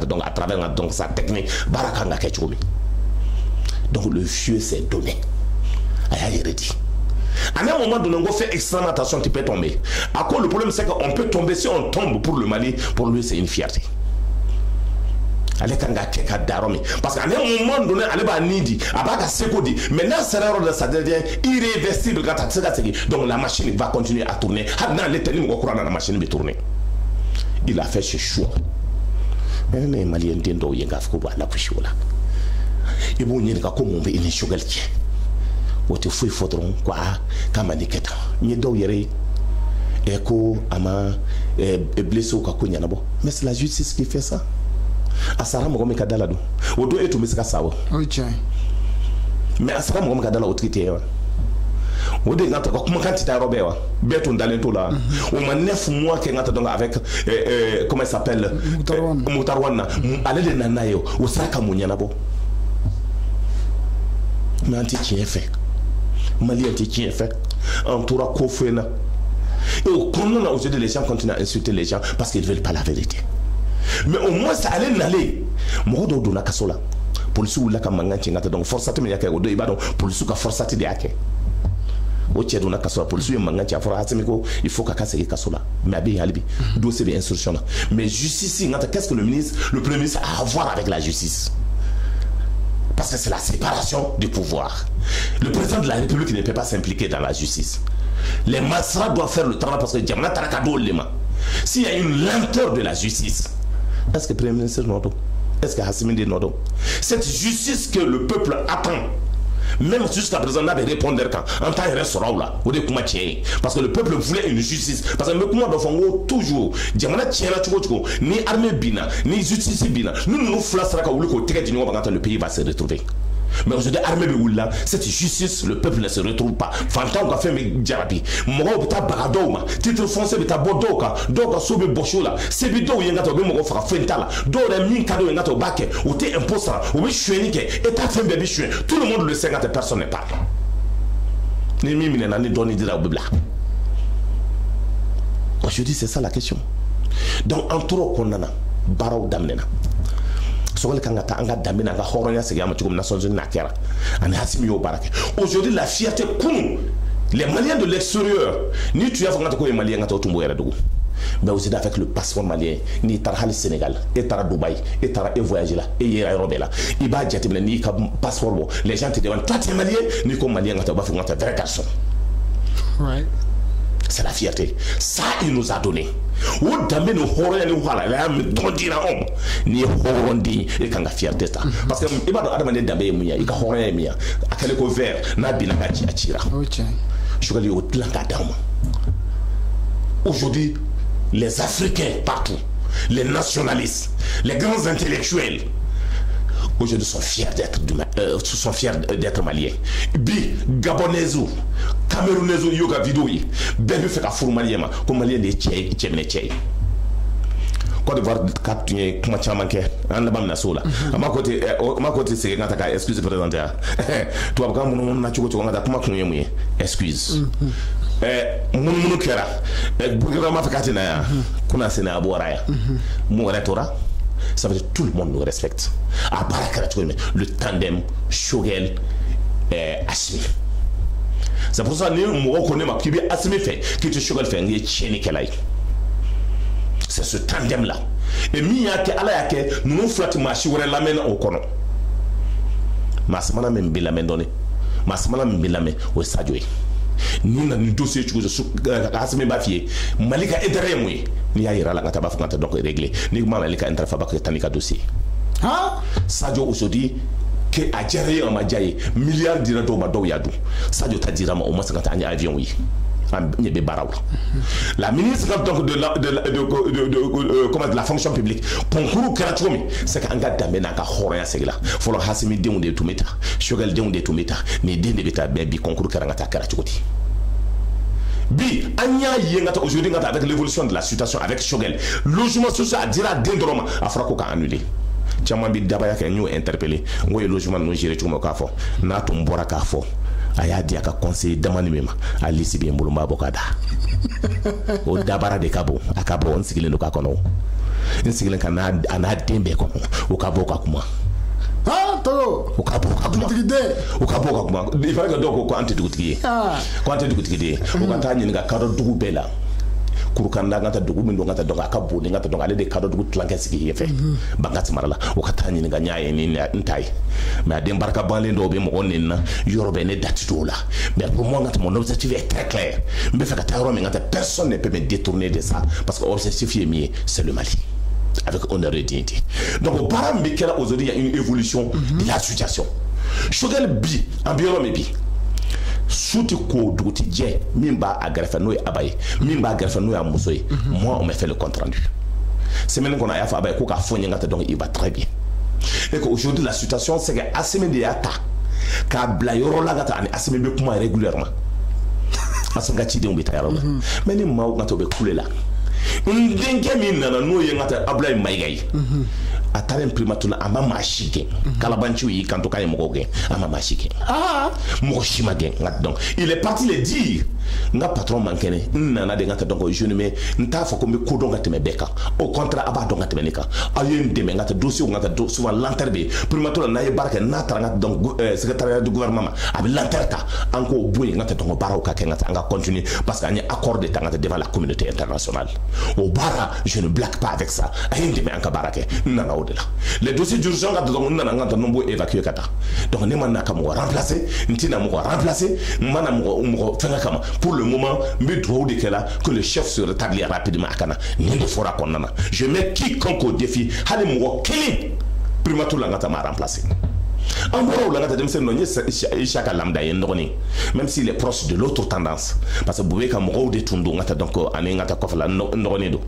donc à travers donc, sa technique. Donc le vieux s'est donné. Il a dit. À un moment donné, on fait extrêmement attention, tu peux tomber. À quoi le problème, c'est qu'on peut tomber. Si on tombe pour le Mali, pour lui, c'est une fierté. Parce qu'à un moment donné, maintenant, ça devient irréversible. Donc la machine va continuer à tourner. Il a fait ce choix. Les Maliens disent mais c'est la justice qui fait ça. Asara Mogome Kadala do. Odo etu misika sawo. Mais asara Mogome Kadala autorité. Ode ngata ko kuma kantita robé wa. Beto ndalento là. On m'a 9 mois que ngata donc avec comment il s'appelle Moutarwana. Allez de nanayo o saka munyana bo. Mais anti tien fait. Mali anti tien fait. Entoura Kofena. Et au aujourd'hui les gens continuent à insulter les gens parce qu'ils ne veulent pas la vérité. mais au moins ça allait n'aller mo do do na kasola police wula ka manganchi ngata donc forçate me yake o do iba donc police ka forçate de yake o tiedo na kasola police manganchi afora hatimi ko il faut ka kase kasola mais abi halibi dossier de instruction mais justice ngata qu'est-ce que le premier ministre a à voir avec la justice? Parce que c'est la séparation du pouvoir. Le président de la République ne peut pas s'impliquer dans la justice. Les magistrats doivent faire le travail parce que s'il y a une lenteur de la justice, est-ce que le Premier ministre Nodo, est-ce que Hassimi dit Nodo, cette justice que le peuple attend, même jusqu'à présent, on avait répondu en temps il restera là, parce que le peuple voulait une justice. Parce que le comment doit toujours, ni armée bina, ni justice bina, nous flassera le pays va se retrouver. Mais aujourd'hui, armée Bigoula, cette justice, le peuple ne se retrouve pas. Fantan a fait mes djarabi. Moro bita baradoma, titre foncier bita bodoka, doka sobe bochola, sebido yengato be moro fera fentala, dore min kado yengato bake, ou te imposa, ou be chuenike, et ta femme bébé chuen. Tout le monde le sait quand personne ne parle. Ni mimi n'a ni donné dira au bibla. Aujourd'hui, c'est ça la question. Donc, en trop qu'on en a, barao damnena. Aujourd'hui, la fierté pour les Maliens de l'extérieur, ni tu as fait les Maliens mais aussi avec le passeport malien, ni Tarhal Sénégal, et Tara Dubaï, et Tara voyager là, et hier là. Il va dire ni comme passeport, les gens te demandent, toi tu es malien, ni comme malien, tu vas faire un vrai garçon. C'est la fierté. Ça, il nous a donné. Ou d'amener nos horreurs, nous voilà, là, me dire à homme, ni horreur dit, et quand la fierté ça. Parce que il va demander d'amener mia, il va horreur mia, à quel couvert, n'a bien la tira. Je vais dire au Tlankadama. Aujourd'hui, les Africains partout, les nationalistes, les grands intellectuels, aujourd'hui sont fiers d'être maliens. Bi, Gabonais, Camerounais, yoga vidéo, ben fait à four malien, comme malien des tchèques. Côte d'Ivoire, quand tu es comme tu as manqué, en la bande nasola. À ma côté, c'est quand tu as excuse présenter. Toi, quand on a tué, tu as comment tu es excuse. Mon kera, Bourgama Fakatina, qu'on a séné à Boaraya, Mouretora. Ça veut dire que tout le monde nous respecte. À part le tandem Shogel et Assimi. C'est pour ça que nous reconnaissons que Assimi fait, que tu Shogel fait un tchéni kelai. C'est ce tandem là. Et Miyake Alayake, nous flattons Shiwere l'amène au coron. Masmana même bilamène donné. Masmana même bilamène au Sadioui. Nous avons un dossier qui est assez bafié. Malika est derrière moi. Ni a ira la gata bafu gata donc réglé. Ni ma Malika entra fa bakka tanika dossier. Sadio aujourd'hui que a géré en madjaye milliards d'ira do mado yadu. Sadio ta dira ma au moins 50 ans avion oui. La ministre donc de la fonction publique concours Karachomi c'est qu'un gars d'amener un horaire c'est là faut le Hassimi de on de tout mettre Shogel de on de tout mettre mais de beta baby concours Karangata Karachoti bi anya yengata aujourd'hui avec l'évolution de la situation avec Shogel logement social dira dendroma afrako ka annulé chama bi dabaya ka ñu interpeller ngoy logement no géré ci mo ka fo na to mbora ka fo aya dia ka conseil demande même ali sibi mbulumba bokada o dabara de kabo akabo on sigile no ka kono in sigile kana ana dembe ko o kabo ka kuma to o kabo ka kuma o kabo ka kuma il fallait que donc ko ante dugutigi ko ante dugutigi o ka tani nga kado dugu bela kurukanda ngata dugu mindo ngata doga akabo ngata doga ale de kado dugu tlanke sigi yefe bangati marala o ka tani nga nyaaye ni ntai mais à débarquer banlieue d'Obé mon nena yorobe ne date là mais pour moi mon objectif est très clair mais fait que personne ne peut me détourner de ça parce que l'objectif est mieux c'est le Mali avec honneur et dignité. Donc par exemple aujourd'hui il y a une évolution de la situation Shogel bi environ bi souti ko douti dje mimba agrafano abaye mimba agrafano ya musoy moi on m'a fait le compte rendu c'est maintenant qu'on a fait abaye ko ka fonye ngata donc il va très bien. Et qu'aujourd'hui la situation c'est que Assimi de Yata ka blayoro la gata ani Assimi be kuma régulièrement asanga ci de on bita yaro mais ni maw ngato be kule la ndenge mi nana no ye ngata ablay maygay atare imprimatuna ama machike kala banchi yi kanto kay mo goge ama machike mo shima gen donc il est parti le dire nga patron mankene nana de ngata donc je ne me nta fa ko me ko donc teme beka au contraire aba donc teme nika ayen de me ngata dossier ngata souvent l'enterbe primature na ye baraka na tara ngata donc secrétariat du gouvernement abi l'enterta encore boy ngata donc bara o ka ngata nga continuer parce que anya accord de ngata devant la communauté internationale au bara je ne blague pas avec ça ayen de me anka baraka nana au delà les dossiers d'urgence ngata donc nana ngata nombo évacuer kata donc ne man naka mo remplacer ntina mo remplacer mana mo fanga kama pour le moment mais droit de que le chef se rétablit rapidement à Kana ni de fora konana je mets quiconque au défi hali mo kili primature la ngata ma remplacer en gros la ngata dem sen nonye chaka lambda yen ndoni même s'il est proche de l'autre tendance parce que boubé kam ro de tundu ngata donc ané ngata ko fala ndoni do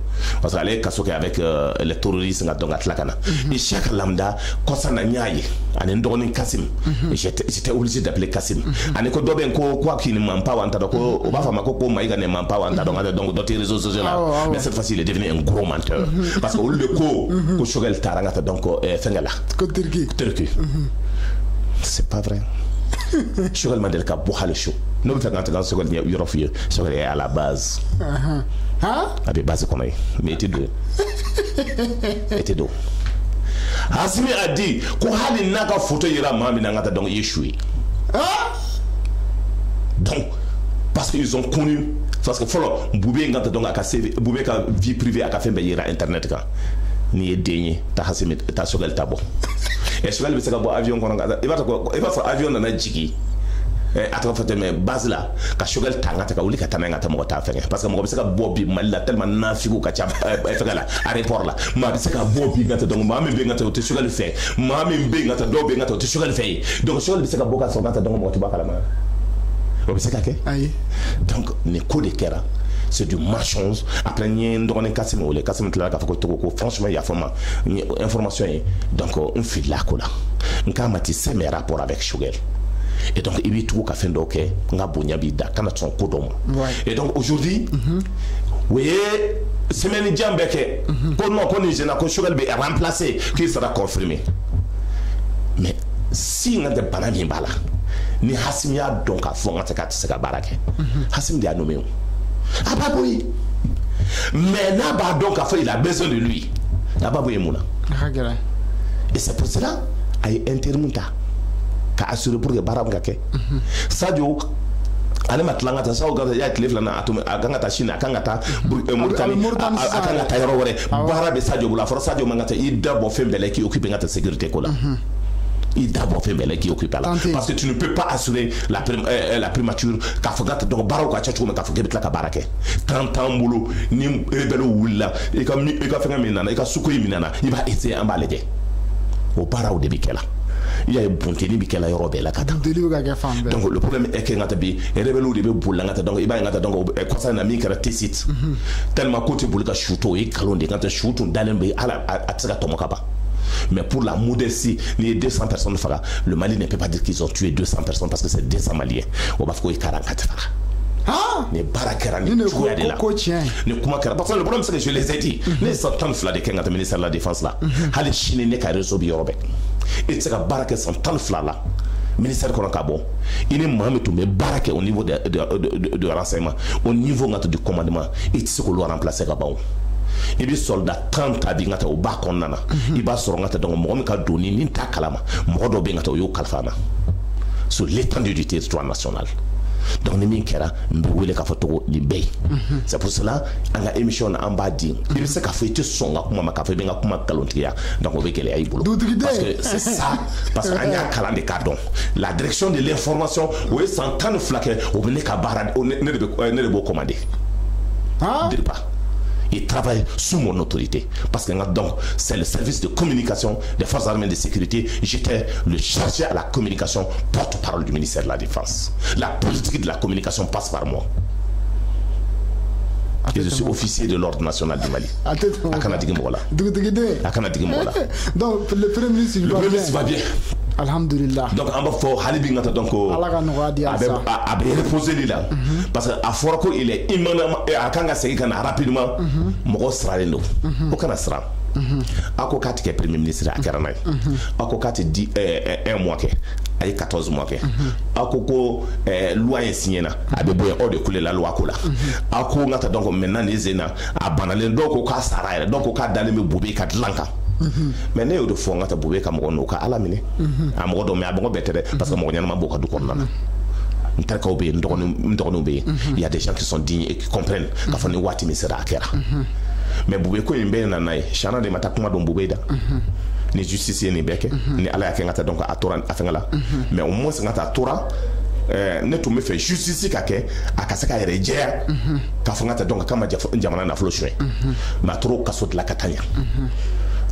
parce que aller kasoke avec les terroristes ngata donc atlakana et chaka lambda kosana nyaaye ané ndoni Kassim j'étais obligé d'appeler Kassim ané ko doben ko quoi qui ne m'en pas wanta ko o ba fama ko maïga ne m'en pas wanta donc dans les réseaux sociaux là mais cette fois-ci il est devenu un gros menteur parce que au lieu ko shogel tarangata donc fengala ko Turquie c'est pas vrai. Shogel Mandel ka bohale show. Non fait quand Shogel ni Europe Shogel est à la base. Hein? À la base qu'on est. Mais était d'eau. Était d'eau. Hasimi a dit ko hali naka photo ira mami nangata donc échoué. Donc parce qu'ils ont connu parce que follow Boubé ngata donc aka CV Boubé ka vie privée aka fait ira internet ka ni denye ta Hasimi ta Shogel tabo. Et je vais le faire avion il va faire avion dans la jiki à travers mes bases là quand Shogel tangata ka uli ka tananga ta mo ta fenge parce que mo be ka bobi mal tellement nafiku ka cha fengala aéroport là ma be ka bobi ngata donc ma me be ngata te Shogel fait ma me be ngata do be ngata te Shogel fait donc Shogel be ka boka so ngata donc mo tuba kala ma o be ka ke ayi donc ne ko de kera c'est du mensonge après ni ndone Kassim ou les Kassim là ka fako to franchement il y a format information donc on fait là quoi là nka mati c'est mes rapports avec Shogel et donc il est tout ka fait donc nga bonya bi da kana son kodom et donc aujourd'hui oui semaine jambeke ko non ko ni jena ko Shogel be remplacé qui sera confirmé mais si nga de banami bala ni Hassim ya donc a fond ngata ka tsaka barake Hassim dia nommé ah bah oui mais Naba donc a fait il a besoin de lui Naba oui mouna et c'est pour cela ay intermuta ka assurer pour que barab ngake Sadio ale matlanga ta saw ga ya klef lana atum aganga ta Chine akanga ta Mauritanie akanga ta yoro wore barabe Sadio bula for Sadio mangata i dabo fembele qui occupe ngata sécurité ko la il d'abord fait qui occupe là parce que tu ne peux pas assurer la primature ka fogata donc baraw ka chachu ka fogebe la ka barake 30 ans boulot ni rebelo wula e ka fenga minana e ka sukoyi minana il va essayer en balader au baraw de bikela il y a bonteni bikela yoro la kata donc le problème est que ngata bi rebelo de be boula ngata donc il va ngata donc concerne na mi kara tesit tellement côté boulika shuto e kalonde ngata shuto dalembe ala atsaka tomokaba. Mais pour la modestie, les 200 personnes, le Mali ne peut pas dire qu'ils ont tué 200 personnes parce que c'est 200 Maliens. On va faire 44 fara. Ah! Les barakera ne tuent de là. Parce que le problème c'est que je les ai dit. Les centaines de Kenga, le ministère de la Défense là. Les Chinois ne peuvent résoudre Yorobek. Et c'est que barakera centaines de là. Ministère de Korakabo, il est même tout mais baraque au niveau de renseignement, au niveau du commandement, et c'est ce qu'on doit remplacer là-bas. Il y a soldat 30 abingata au bas konana il va sorongata donc mo ka doni ni takalama mo do bengata yo kalfana sur l'étendue du territoire national donc ni minkera mbwele ka foto di bay c'est pour cela anga émission en bas dit il se ka fait songa kuma ka fait benga kuma kalontia donc on veut qu'elle aille boulot parce que c'est ça parce que anya kalande kadon la direction de l'information oui s'entend flaquer au venez ka barade ne le beau commander ah pas. Il travaille sous mon autorité. Parce que donc, c'est le service de communication des forces armées de sécurité. J'étais le chargé à la communication, porte-parole du ministère de la Défense. La politique de la communication passe par moi. Et je suis officier de l'ordre national du Mali. Donc, le Premier ministre va bien. Alhamdulillah. Donc on va faire Halibi ngata donc avec reposer là parce que à Forako il est immédiatement à Kanga c'est kana rapidement mo sralendo o kana sra ako kati ke premier ministre a karanay ako kati di un mois ke a ye 14 mois kɛ a ko loi ye signé na a bɛ bɔ yen aw de kule la loi ko la a ko n ka taa donc maintenant ni zena a banalen dɔw ko k'a sara yɛrɛ dɔw ko k'a dalen bɛ Bube ka dilan kan mais ne y'o de fɔ n ka taa Bube ka mɔgɔ n'o ka Ala minɛ a mɔgɔ dɔ mais a mɔgɔ bɛɛ tɛ dɛ parce que mɔgɔ ɲɛnama b'o ka du kɔnɔna na n terikɛw bɛ yen n dɔgɔninw bɛ yen il y a des gens qui sont dignes et qui comprennent k'a fɔ ni waati min sera a kɛra mais Bube ko in bɛɛ nana ye Chana de ma taa kuma dɔn Bube da ni justice ye nin bɛɛ kɛ ni Ala y'a kɛ n ka taa donc a tora a fɛngɛ la mais au moins n ka taa a tora ne tun bɛ fɛ justice ka kɛ a ka se k'a yɛrɛ jɛya k'a fɔ n ka taa donc k'a ma jamana nafolo suɲɛ mais a tora o kaso de la ka taa ɲɛ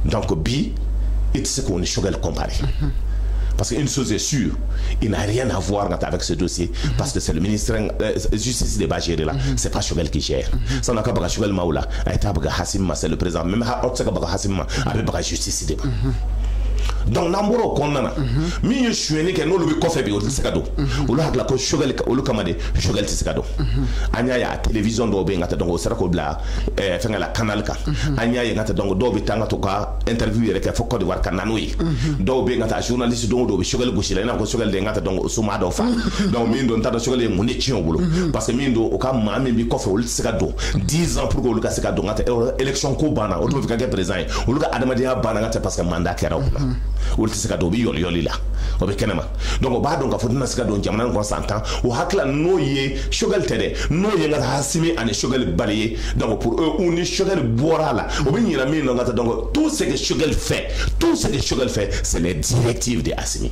donc bi i tɛ se k'o ni Choguel comparer parce qu'une chose est sûre, il n'a rien à voir avec ce dossier parce que c'est le ministère de justice de Bagéré là, c'est pas Choguel qui gère. Ça n'a qu'à pas Choguel Maoula, a été Hassim Ma, c'est le président, même Hassim Ma, avec la justice de donc n'amboro konnana mi ye sueni ke no lu ko fe bi o tsikado o lu hakla ko Choguel o lu kamade Choguel tsikado anya ya télévision do be ngata donc o sera ko bla fenga la canal ka anya ya ngata donc do be tanga to ka interview yere ke fo Côte d'Ivoire kananu yi do be ngata journaliste do be Choguel go shila na ko Choguel de ngata donc suma do fa donc min do ntado Choguel mu ne chi obulo parce que min do o ka ma mi bi ko fe o tsikado 10 ans pour ko lu ka tsikado ngata élection ko bana o do fi ka président o lu ka adamadia bana ngata parce que mandat kera o o tɛ se ka don o bɛ yɔli la o bɛ kɛnɛma donc o b'a dɔn k'a fɔ tɛna se ka don jamana in kɔnɔ san 10 o hakila n'o ye Choguel tɛ dɛ n'o ye n ka taa Hasimi ani Choguel bali ye donc pour eux u ni Choguel bɔra a la o bɛ ɲinɛ min na n ka taa donc tout ce que Choguel fait c'est les directives de Hasimi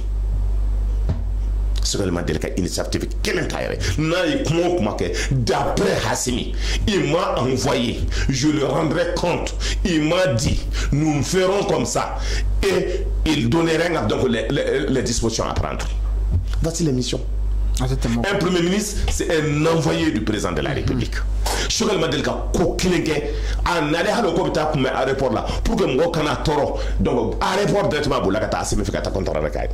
Choguel ma deli ka initiative kelen ta yɛrɛ n'a ye kuma o kuma kɛ d'après Hasimi il m'a envoyé je le rendrai compte il m'a dit nous ferons comme ça et il donnerait donc les dispositions à prendre. Voici l'émission. Un premier ministre, c'est un envoyé du président de la République. Choguel ma deli ka ko kelen kɛ a nale hali ko bɛ taa kunbɛn aéroport la pour que mɔgɔw kana tɔɔrɔ donc aéroport directement a bolila ka taa Hasimi fɛ ka taa contrôle kɛ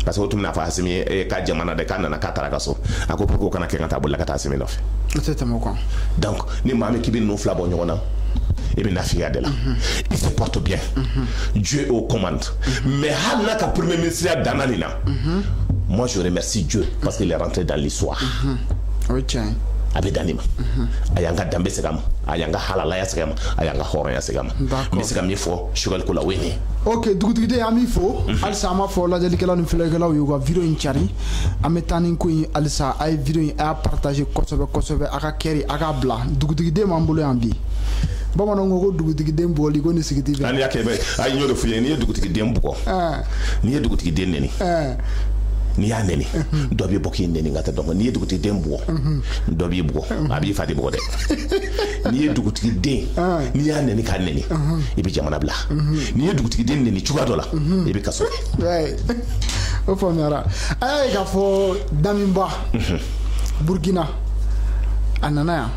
parce que o tun bɛna fɔ Hasimi ye ka jamana de k'a nana k'a taara ka so a ko pour que o kana kɛ ka taa bolila ka taa Hasimi nɔfɛ. Donc ni maa min k'i bɛ ninnu fila bɔ ɲɔgɔn na et bien Nafia de là il se porte bien Dieu est aux commandes mais Hanna ka premier ministre d'Ananina moi je remercie Dieu parce qu'il est rentré dans l'histoire oui tiens abedanima ayanga dambe segama ayanga halala ya segama ayanga horo ya segama mais segama fo Choguel ko la weni ok dugutide ami fo alsa ma fo la delikela no filegela yo video inchari ametani ko alsa ay video a partager kosobe aka keri aka bla dugutide mambulo ambi bamano ngo dugutigi dembo li ko ni sigiti bi ani yakebe ay nyodo fuye ni dugutigi dembo ni dugutigi deneni ni ya neni do bi bokki neni ngata donc ni dugutigi dembo do bi bo abi fadi bo de ni dugutigi den ni ya neni ka neni e bi jamana bla ni dugutigi den neni chuga dola e bi kaso ouais o famara ay ga fo Damimba Burkina anana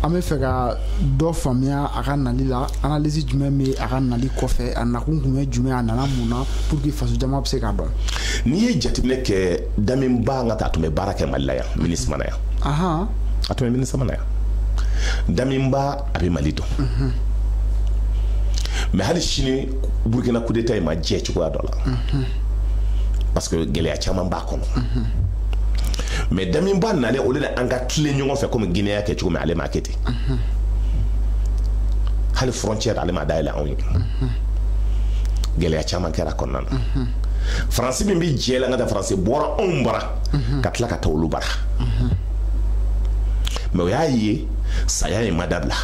ame fɛ ka dɔ faamuya a ka nali la analyse jumɛn bɛ a ka nali kɔfɛ a nakun kun ye jumɛn a nana mun na pour que faso jama bɛ se k'a dɔn n'i ye jateminɛ kɛ Damimba nka a tun bɛ baara kɛ Mali la yan ministre mana yan a tun bɛ ministre mana yan Damimba a bɛ Mali dɔn mais hali sini Burkina coup d'état ma jɛ cogoya dɔ la parce que gɛlɛya caman b'a kɔnɔ mais Damimba nale ole da anga tile ɲɔgɔn fɛ comme Guinée kɛ cogo min ale ma kɛ ten hali frontière ale ma dayɛlɛ anw ye gɛlɛya caman kɛra kɔnɔna na Faransi min bɛ jɛ la n ka taa Faransi bɔra anw bara ka tila ka taa olu bara mais o y'a ye saya ye ma dabila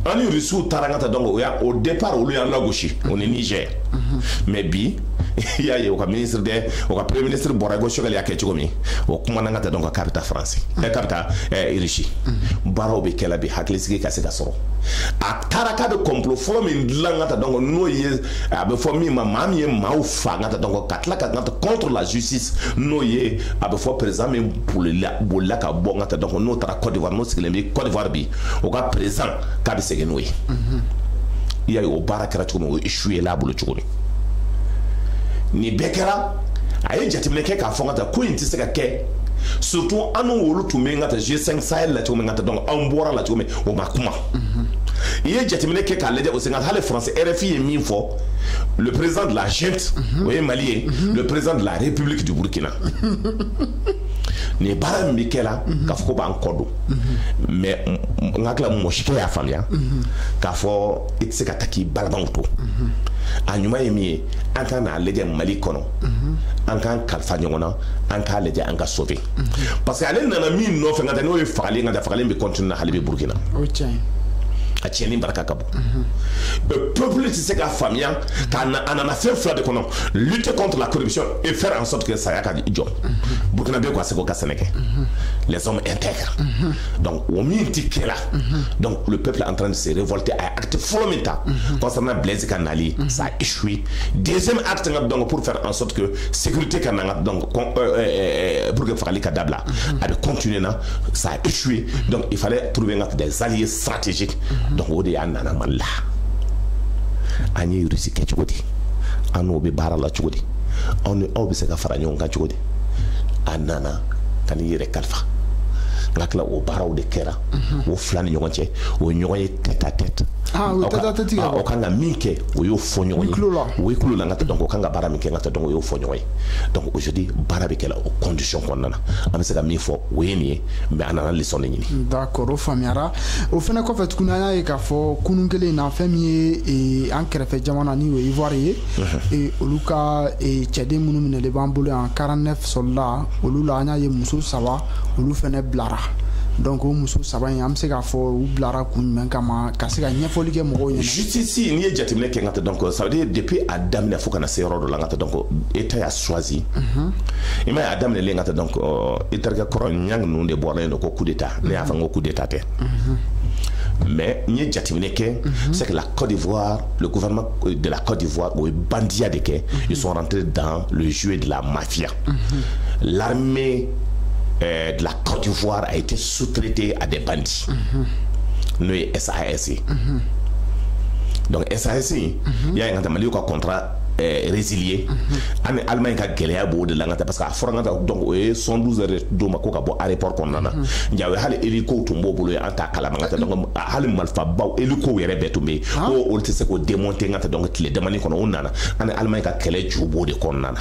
an ni Rusiw taara n ka taa donc au départ olu y'an lagosi o ni Niger mais bi il y a au ministre au premier ministre Borago Choguel y'a kɛ cogo min o kuma na n ka taa donc k'a bɛ taa France k'a bɛ taa Russie baaraw bɛ kɛla bi hakilisigi ka se ka sɔrɔ a taara k'a bɛ complot fɔlɔ min dilan n ka taa donc n'o ye a bɛ fɔ min ma maa min ye maaw fa n ka taa donc ka tila ka n ka taa contre la justice n'o ye a bɛ fɔ président min bolila ka bɔ n ka taa donc n'o taara Côte d'Ivoire n'o sigilen bɛ Côte d'Ivoire bi o ka président k'a bɛ segin n'o ye i y'a ye o baara kɛra cogo min o échoué la a bolo cogo min ni bɛɛ kɛra a ye jateminɛ kɛ k'a fɔ n ka taa ko in tɛ se ka kɛ surtout an n'olu tun bɛ n ka taa G5 Sahel la cogo min n ka taa donc an bɔra la cogo min o ma kuma il y a jatimine ke ka lede au Sénégal les français RFI est mis fort le président de la junte oui malien le président de la République du Burkina ni bara mikela ka fo ba nkodo mais ngakla moshike ya famia ka fo itse ka taki balbanto anyuma yemi an kan na lede Mali kono an kan kalfa nyona an ka lede an ka sauver parce que ale nana min no fe ngata no e faale ngata faale be continue na halibe Burkina a tieni baraka kabo le peuple c'est ka famia kan anana fait fla de kono lutter contre la corruption et faire en sorte que ça yaka job Burkina be quoi c'est ko Sénégal les hommes intègres donc au minti là donc le peuple est en train de se révolter à acte fondamental concernant Blaise Kanali ça a échoué deuxième acte donc pour faire en sorte que sécurité kananga donc pour que Fali Kadabla a de continuer là ça a échoué donc il fallait trouver des alliés stratégiques donc on est en anamalla ani Russie ke chodi anu be barala chodi on est obse ka faranyo nga chodi anana kan yire kalfa ngakla o baraw de kera o flani nyonche o nyoye tête à tête o kanga minke o yo fonyo o ikulu la ngata donc o kanga bara minke ngata donc o yo fonyo donc aujourd'hui bara be kela o condition konnana amese ka mi fo weni mais anana leçon ni d'accord o famiara o fena ko fait kunanya e ka fo kunungele na fami e ankrefe jamana ni o ivoire et oluka e tchade munu mine le bambule en 49 soldats olula anya ye muso sawa olu fene blara donc o muso saba am se ka fo ou blara kun men kama ka se ka nyefoli ke mo yene juste ici ni e jatimne ke ngata donc ça veut dire depuis Adam ne faut kana se rodo la ngata donc état a choisi ima Adam ne le ngata donc état ko nyang nu de borne ko coup d'état ne afa ngo coup d'état te mais ni jatimne ke c'est que la Côte d'Ivoire le gouvernement de la Côte d'Ivoire ou bandia de ke ils sont rentrés dans le jeu de la mafia l'armée de la Côte d'Ivoire a été sous-traité à des bandits. Nous, SASI. Donc, SASI, il y a un contrat résilié. En Allemagne, il y a de la parce qu'à Franga, donc, 112 heures de Makoka, à l'aéroport qu'on a. Il y a un hélico tombeau pour le Antacalamata, donc, à l'Almalfa, hélico et Rebetoumé, ou le Tesseco démonté, donc, les demandes qu'on a. En Allemagne, il y a un jubo de Konana.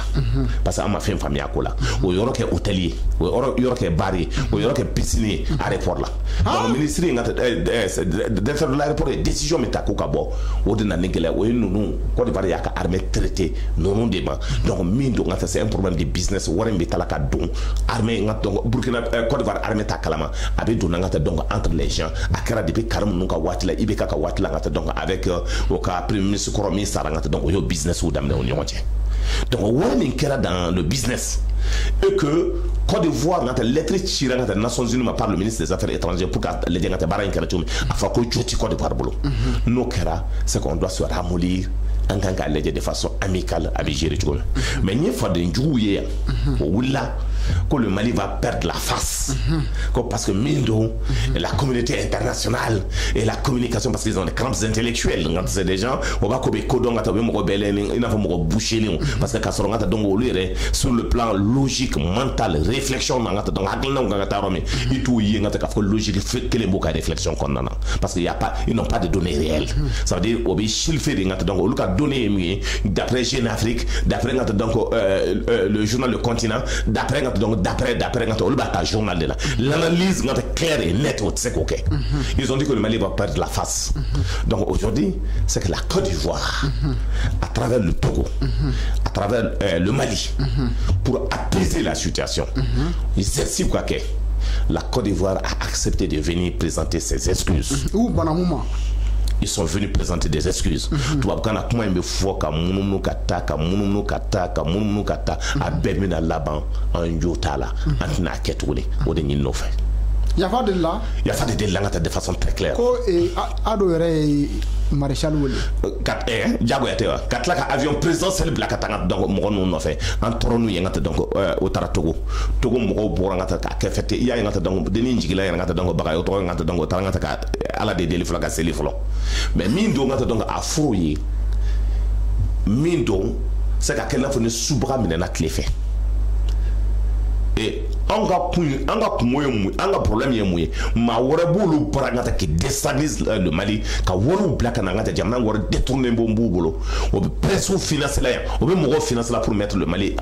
Parce que ma femme famille à Kola, ou il y aura qu'un hôtelier, ou il y aura qu'un barré, ou il y aura qu'un piscine à l'aéroport là. Donc, le ministre de l'aéroport, décision, mais t'as Kokabo, ou de Nanigela, ou nous, Côte d'Ivoire, il y a armée non débat donc mindo ngata c'est un problème de business warem bi talaka don armée ngata donc Burkina Côte d'Ivoire armée ta kalama abi do ngata donc entre les gens akara depuis karam nunka watila ibeka ka watila ngata donc avec au cas premier ministre Koromi sarangata donc yo business ou damne on yonche donc warem kera dans le business et que Côte d'Ivoire ngata lettre tira ngata Nations Unies par le ministre des Affaires étrangères pour que les ngata bara kera tum afako joti Côte d'Ivoire bolo no kera c'est qu'on doit se ramollir en tant qu'à de façon amicale avec gérer tout. Mais il faut des jouer ou là que le Mali va perdre la face. Parce que Mindo, la communauté internationale et la communication, parce qu'ils ont des crampes intellectuelles. C'est des gens, on va couper codon, on va boucher, parce que sur le plan logique, mental, réflexion, il tout y a logique, que les mots de réflexion qu'on a. Parce qu'ils n'ont pas de données réelles. Ça veut dire, on va donner d'après Jeune Afrique, d'après le journal Le Continent, d'après le journal de là. L'analyse est claire et nette. Ils ont dit que le Mali va perdre la face. Donc aujourd'hui, c'est que la Côte d'Ivoire, à travers le Togo, à travers le Mali, pour apaiser la situation, c'est quoi que la Côte d'Ivoire a accepté de venir présenter ses excuses. Ils sont venus présenter des excuses. Tu vois, quand on a me fois qu'à Mounou Kata, à Bermuda là-bas, en Yotala, en Naketouli, au dernier fait. Il y a pas de là. Il y a pas de là de façon très claire. Ko adoré maréchal Wole. Diago yatewa. Katla ka avion présidentiel blakatanga donc mo no fait. En tronu yangata donc au Taratogo. Togo mo borangata ka kefete ya yangata donc deni njigila yangata donc bagayo to yangata donc tarangata ka ala de deli flaga seli flo. Mais mindo ngata donc a fouiller. Mindo c'est ka kena fone soubra minena clé fait. Et anga problème ye mouye ma wora bolo barangata qui déstabilise le Mali ka woru black na ngata jamna wora détourner bombu bolo o pression financière o be mo finance la pour mettre le Mali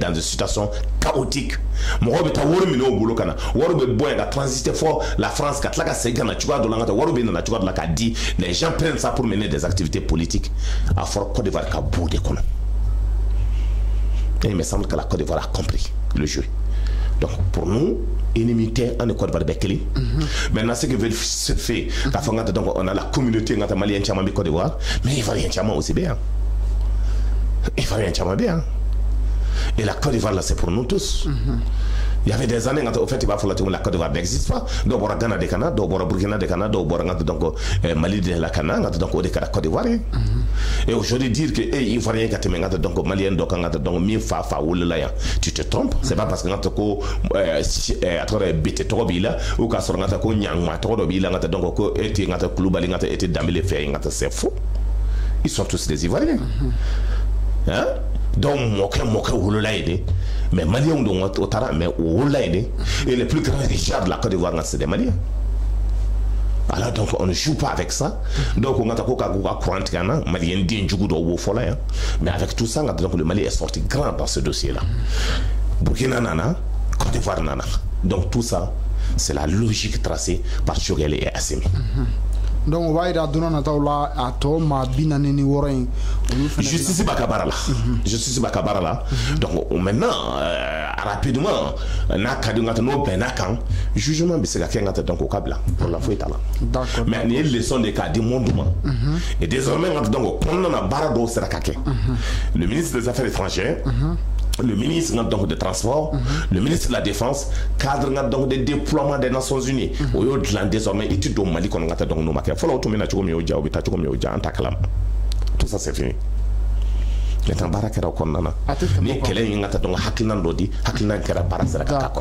dans une situation chaotique mo be ta woru mino bolo kana woru be boy ga transiter fort la France ka tlaka sega na tuga do ngata woru be na tuga de la ka dit les gens prennent ça pour mener des activités politiques à fort Côte d'Ivoire ka boudé kono et il me semble que la Côte d'Ivoire a compris le jeu. Donc pour nous, inimité en Côte d'Ivoire Bekeli. Maintenant, ce que veut se faire, donc on a la communauté malienne Tchama Côte d'Ivoire, mais il va rien Tchama aussi bien. Il va rien Tchama bien. Et la Côte d'Ivoire là, c'est pour nous tous. Il y avait des années, au fait, il va falloir que la Côte d'Ivoire n'existe pas. Donc, on a Ghana de Canada, donc on a Burkina de Canada, donc on a Mali de la Canada, donc on a la Côte d'Ivoire. Et aujourd'hui, dire que les Ivoiriens qui ont donc Maliens, donc mi fa ou là, tu te trompes. C'est pas parce que tu as bête trop bila ou que tu as nyangma trop bila, donc tu as Koulibaly, tu as Dembélé, c'est faux. Ils sont tous des Ivoiriens. Hein? Donc, mais Maliens ont autant, mais et les plus grands richards de la Côte d'Ivoire, c'est des Maliens. Alors, donc, on ne joue pas avec ça. Donc, on a courant Malien mais avec tout ça, donc, le Mali est sorti grand dans ce dossier-là. Burkina Nana, Côte d'Ivoire Nana. Donc, tout ça, c'est la logique tracée par Choguel et Assimi. Donc on va ir à donner à toi ma binanini worin justice bakabara là justice bakabara là donc maintenant rapidement na kadunga no benakan jugement bi se ka kenga donc au kabla pour la foi talent d'accord mais les leçons de cas du monde et désormais donc on a barado sera kake le ministre des Affaires étrangères le ministre donc des Transports, le ministre de la Défense, cadre donc des déploiements des Nations Unies. Désormais, étude au Mali qu'on a donc nos maquettes. Faut l'automne à Tchoukoumi Oja, tout ça c'est fini.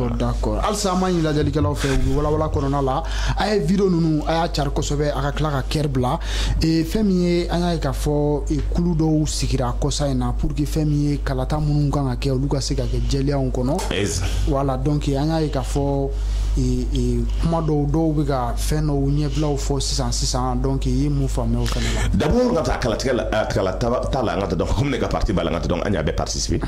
D'accord. Alsama il a dit que l'on fait voilà corona là. Ay vidéo nous aya char ko sobe aka klaka kerbla et femier anya ka fo e kuludo sikira ko saina pour que femier kalata mununga ngake oluka sika ke jelia on kono. Voilà donc anya ka fo et comment do biga feno nyebla au fo 600 donc yi mu famé au Canada. D'abord ngata kalata tala ngata donc comme nega parti balangata donc anya be participer.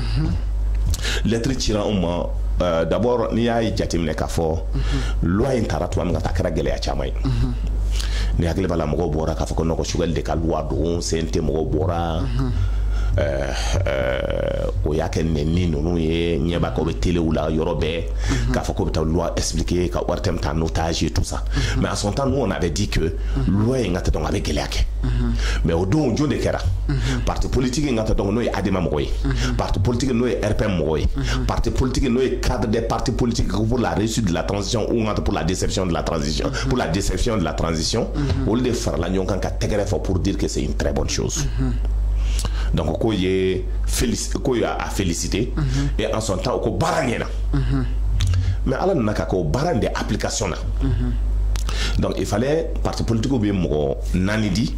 Lettre tirant au moins d'abord ni ay jatimne ka fo loi intaratwa ngata kara gele ya chamay. Ni agle bala mo bora ka fo ko noko sugal de ka loi do sente mo bora o yake neni nunu ye nyeba ko be télé ou la yorobé ka fa ko be ta loi expliquer ka wartem ta notage et tout ça mais à son temps nous on avait dit que loi ngata donc avec geliake mais au don de kera parti politique ngata donc no adema moy parti politique no RPM moy parti politique no cadre des partis politiques pour la réussite de la transition ou ngata pour la déception de la transition pour la déception de la transition au lieu de faire la nyon kan ka tegere pour dire que c'est une très bonne chose. Donc, ko a félicité et en son temps, ko barangena. Mais alors, on a ko barang des applications. Donc, il fallait parti politique ou bien mo nanidi,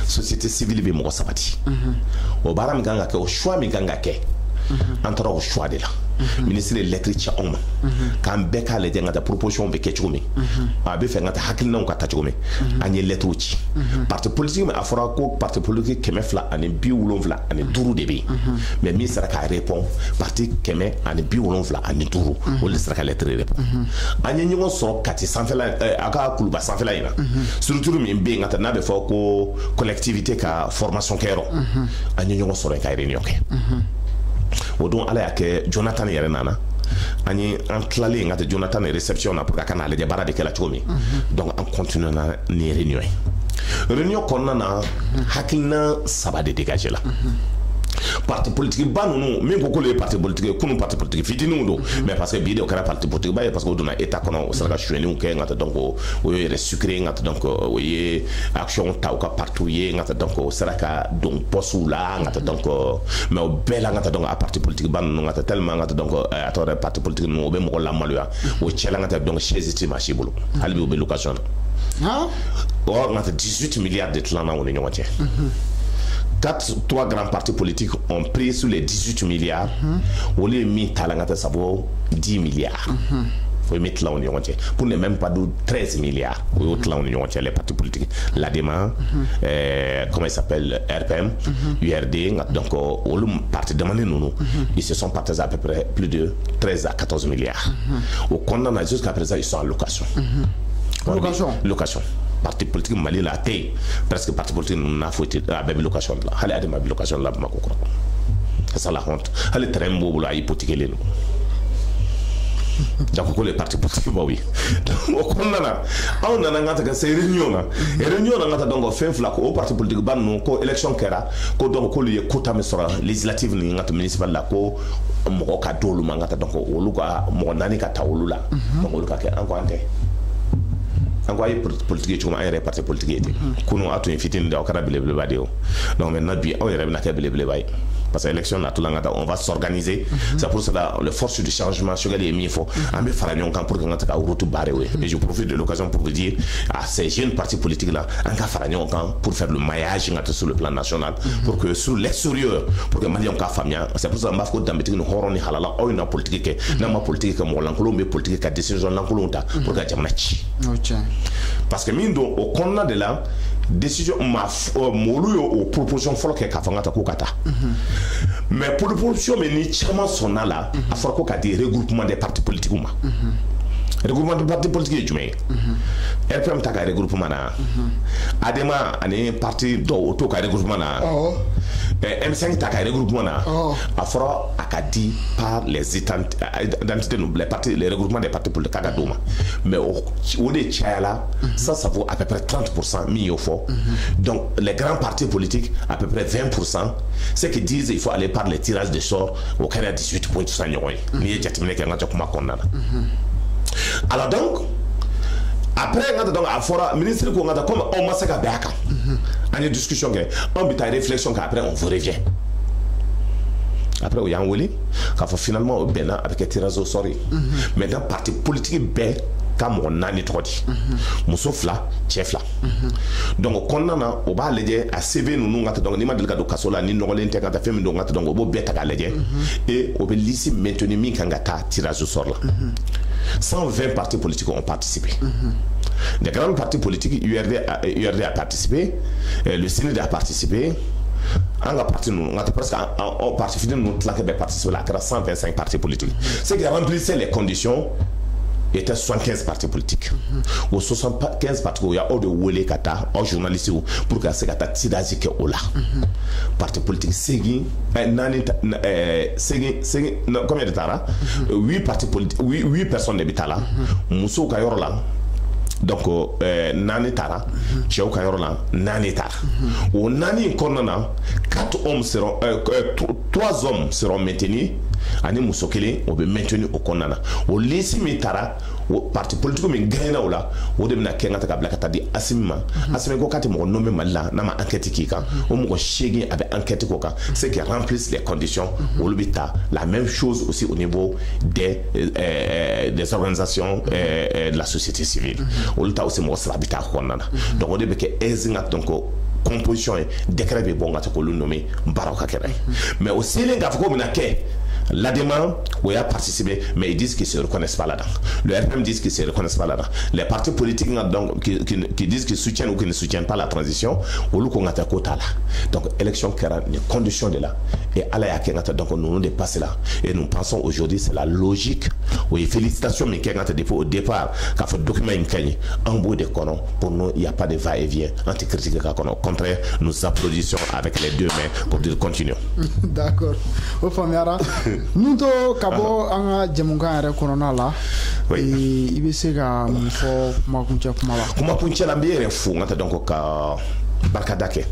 société civile bien mo sabati. Au barang ganga ke au choix mi ganga ke. Entre au choix de là. Ministre de l'électricité quand beka le denga proposition be ketchumi a be fengata hakilna ko tachumi anye letruci parti politique mais afora ko parti politique kemefla ane bi wulonfla ane duru debe mais mi sera ka répond parti keme ane bi wulonfla ane duru o le sera ka lettre répond anye nyongo so kati sanfela aka kuluba sanfela ina surtout mi be ngata na be fo ko collectivité ka formation kero anye nyongo so ka réunion ke Odon ala yake Jonathan yere nana ani en claler ngate Jonathan réception na pour kana le debara de kala chomi donc en continuant na ni réunion konna na hakilna sabade dégager là parti politique ba non même ko les parti politique kunu parti politique fitinu do mais parce que bidé au kara parti politique ba parce que dona état kono sera choueni on ke ngata donc o yere sucré ngata donc o ye action ta ka partout ye ngata donc sera ka donc posula ngata donc mais o bela ngata donc a parti politique ba non ngata tellement ngata donc atore parti politique no be mo la malua o chela ngata donc chez estima chibulu halbi o be location ha o ngata 18 milliards de tlana on nyonte trois grands partis politiques ont pris sur les 18 milliards, au lieu de mettre ça vaut 10 milliards. Il faut mettre là en union pour ne même pas de 13 milliards. Là en union les partis politiques. L'ADEMA, comment il s'appelle, RPM, URD, donc au parti demandé nous, ils se sont partagés à peu près plus de 13 à 14 milliards. Au condamné jusqu'à présent, ils sont en location. Location. Parti politique Mali là, presque parti politique n'a foutu la même location là. Allez, à ma location là, c'est ça la honte. Allez, très beau là, hypothéquer les nous. Donc, les partis politiques, bah oui. Donc, on a ces réunions là. Et réunions, on a donc fait au parti politique, ban nous, ko élection kera, ko donc ko le quota mais sera législative ni ngat municipal là, ko mo ka dolu mangata donc o luka mo nani ka tawulu là. Donc o luka ke encore ante. Encore politique, tu m'as un parti politique. Kuno atu infitine da okara bele badeo. Donc maintenant bi on est na ka bele bay. Parce que l'élection on va s'organiser. C'est pour cela les forces du changement sur les mieux faut. Amé faranion quand pour que ngata ka route barré. Et je profite de l'occasion pour vous dire à ces jeunes partis politiques là, en ka faranion quand pour faire le maillage ngata sur le plan national pour que sur l'extérieur pour que Mali on ka famia. C'est pour ça m'a faut d'ambiti no horoni halala o une politique que na ma politique que mo lankolo mais politique ka décision lankolo ta pour que jamana chi. Parce que mindo au konna de la décision ma molu aux propositions follow que ka fangata ko kata. Mais pour l'opposition, mais ni chama sonna là, il faut qu'on ait des regroupements des partis politiques. Regroupement des partis politiques, RPM a un regroupement. Adema a un parti d'auto qui a un regroupement. M5 a un regroupement. Il faudra dit par les identités, les regroupements des partis politiques. Mais au début, ça vaut à peu près 30% mis au fond. Donc les grands partis politiques, à peu près 20%, ceux qui disent qu'il faut aller par les tirages de sort au Canada 18 points. Alors donc, après, le ministre comme on m'a dit qu'il y a une discussion, on a une réflexion qu'après on vous revient. Après, il y a un wili, finalement, avec un tirage au sort. Maintenant, parti politique B, comme on a trop dit. Moussouf là, chef là. Donc, on a on va aller à CV, nous avons donc ni mal de Kasola, ni Nolin, ni Kata Femme, donc on va bête à aller. Et on va laisser maintenir Mikangata tirage au sort là. 120 partis politiques ont participé. Des grands partis politiques, URD a participé, le Sénat a participé. On a presque en partie finale, nous avons participé à 125 partis politiques. Ce qui remplissait les conditions était 75 partis politiques. Au 75 partis, il y a de Wole Kata, un journaliste pour que ça tirage que Ola. Parti politique, combien de temps 8 partis politiques, 8 personnes d'habitat là. Moussou Kayorla. Donc, Nani Tara, Tchao Kayorla, Nani Tara. Au Nani Konana, 3 hommes seront maintenus. Ani Moussokele, on peut maintenir au Konana. Au Lessi Mitara, au parti politique, mais Gaina ou là, au début, Kenga Blakata dit Asima. Asima Kokati, mon nom est là, n'a pas enquête qui quand, au moins Chégui avait enquête Koka, c'est qui remplissent les conditions au Lubita. La même chose aussi au niveau des organisations de la société civile. Au Lubita aussi, moi, c'est l'habitat Konana. Donc, au début, Ezinga, donc, composition et décret de bon gâteau que l'on nomme Baraka Kere. Mais aussi, les gars, comme l'ADEMA, où il a participé, mais ils disent qu'ils ne se reconnaissent pas là-dedans. Le RPM dit qu'ils ne se reconnaissent pas là-dedans. Les partis politiques donc, qui disent qu'ils soutiennent ou qu'ils ne soutiennent pas la transition, ou le Kongata Kota là. Donc, élection qui a une condition de là. Et à la Kengata, donc, nous nous dépassons là. Et nous pensons aujourd'hui, c'est la logique. Oui, félicitations, mais Kengata, au départ, quand il faut document en bout de conon, pour nous, il n'y a pas de va-et-vient anticritique. Au contraire, nous applaudissons avec les deux mains pour dire continuons. D'accord. Au Famiara. Nous kabo anga jamunga re corona la et ibesega mfo makuncha kuma la biere fu ngata donc ka barkadake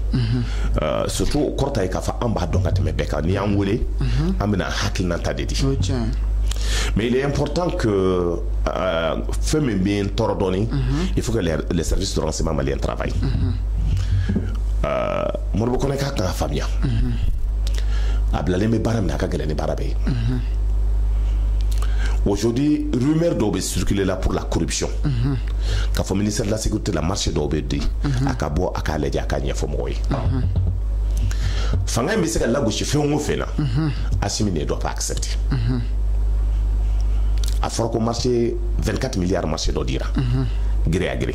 surtout korta e ka fa amba donc atme beka ni amwele amina hakil nanta dedi. Mais il est important que femme bien torodoni, il faut que les services de renseignement maliens travaillent. Moi je connais ka famille. Aujourd'hui, rumeur doit circuler là pour la corruption. Quand le ministère de la Sécurité, la marche doit dire, Akabo, Akaledia, Kanya Fomoy. fanga mi se ka lagosi fɛn o fɛn na Assimi ne doit pas accepter a fɔra ko marché 24 milliards marché dɔ dira gré à gré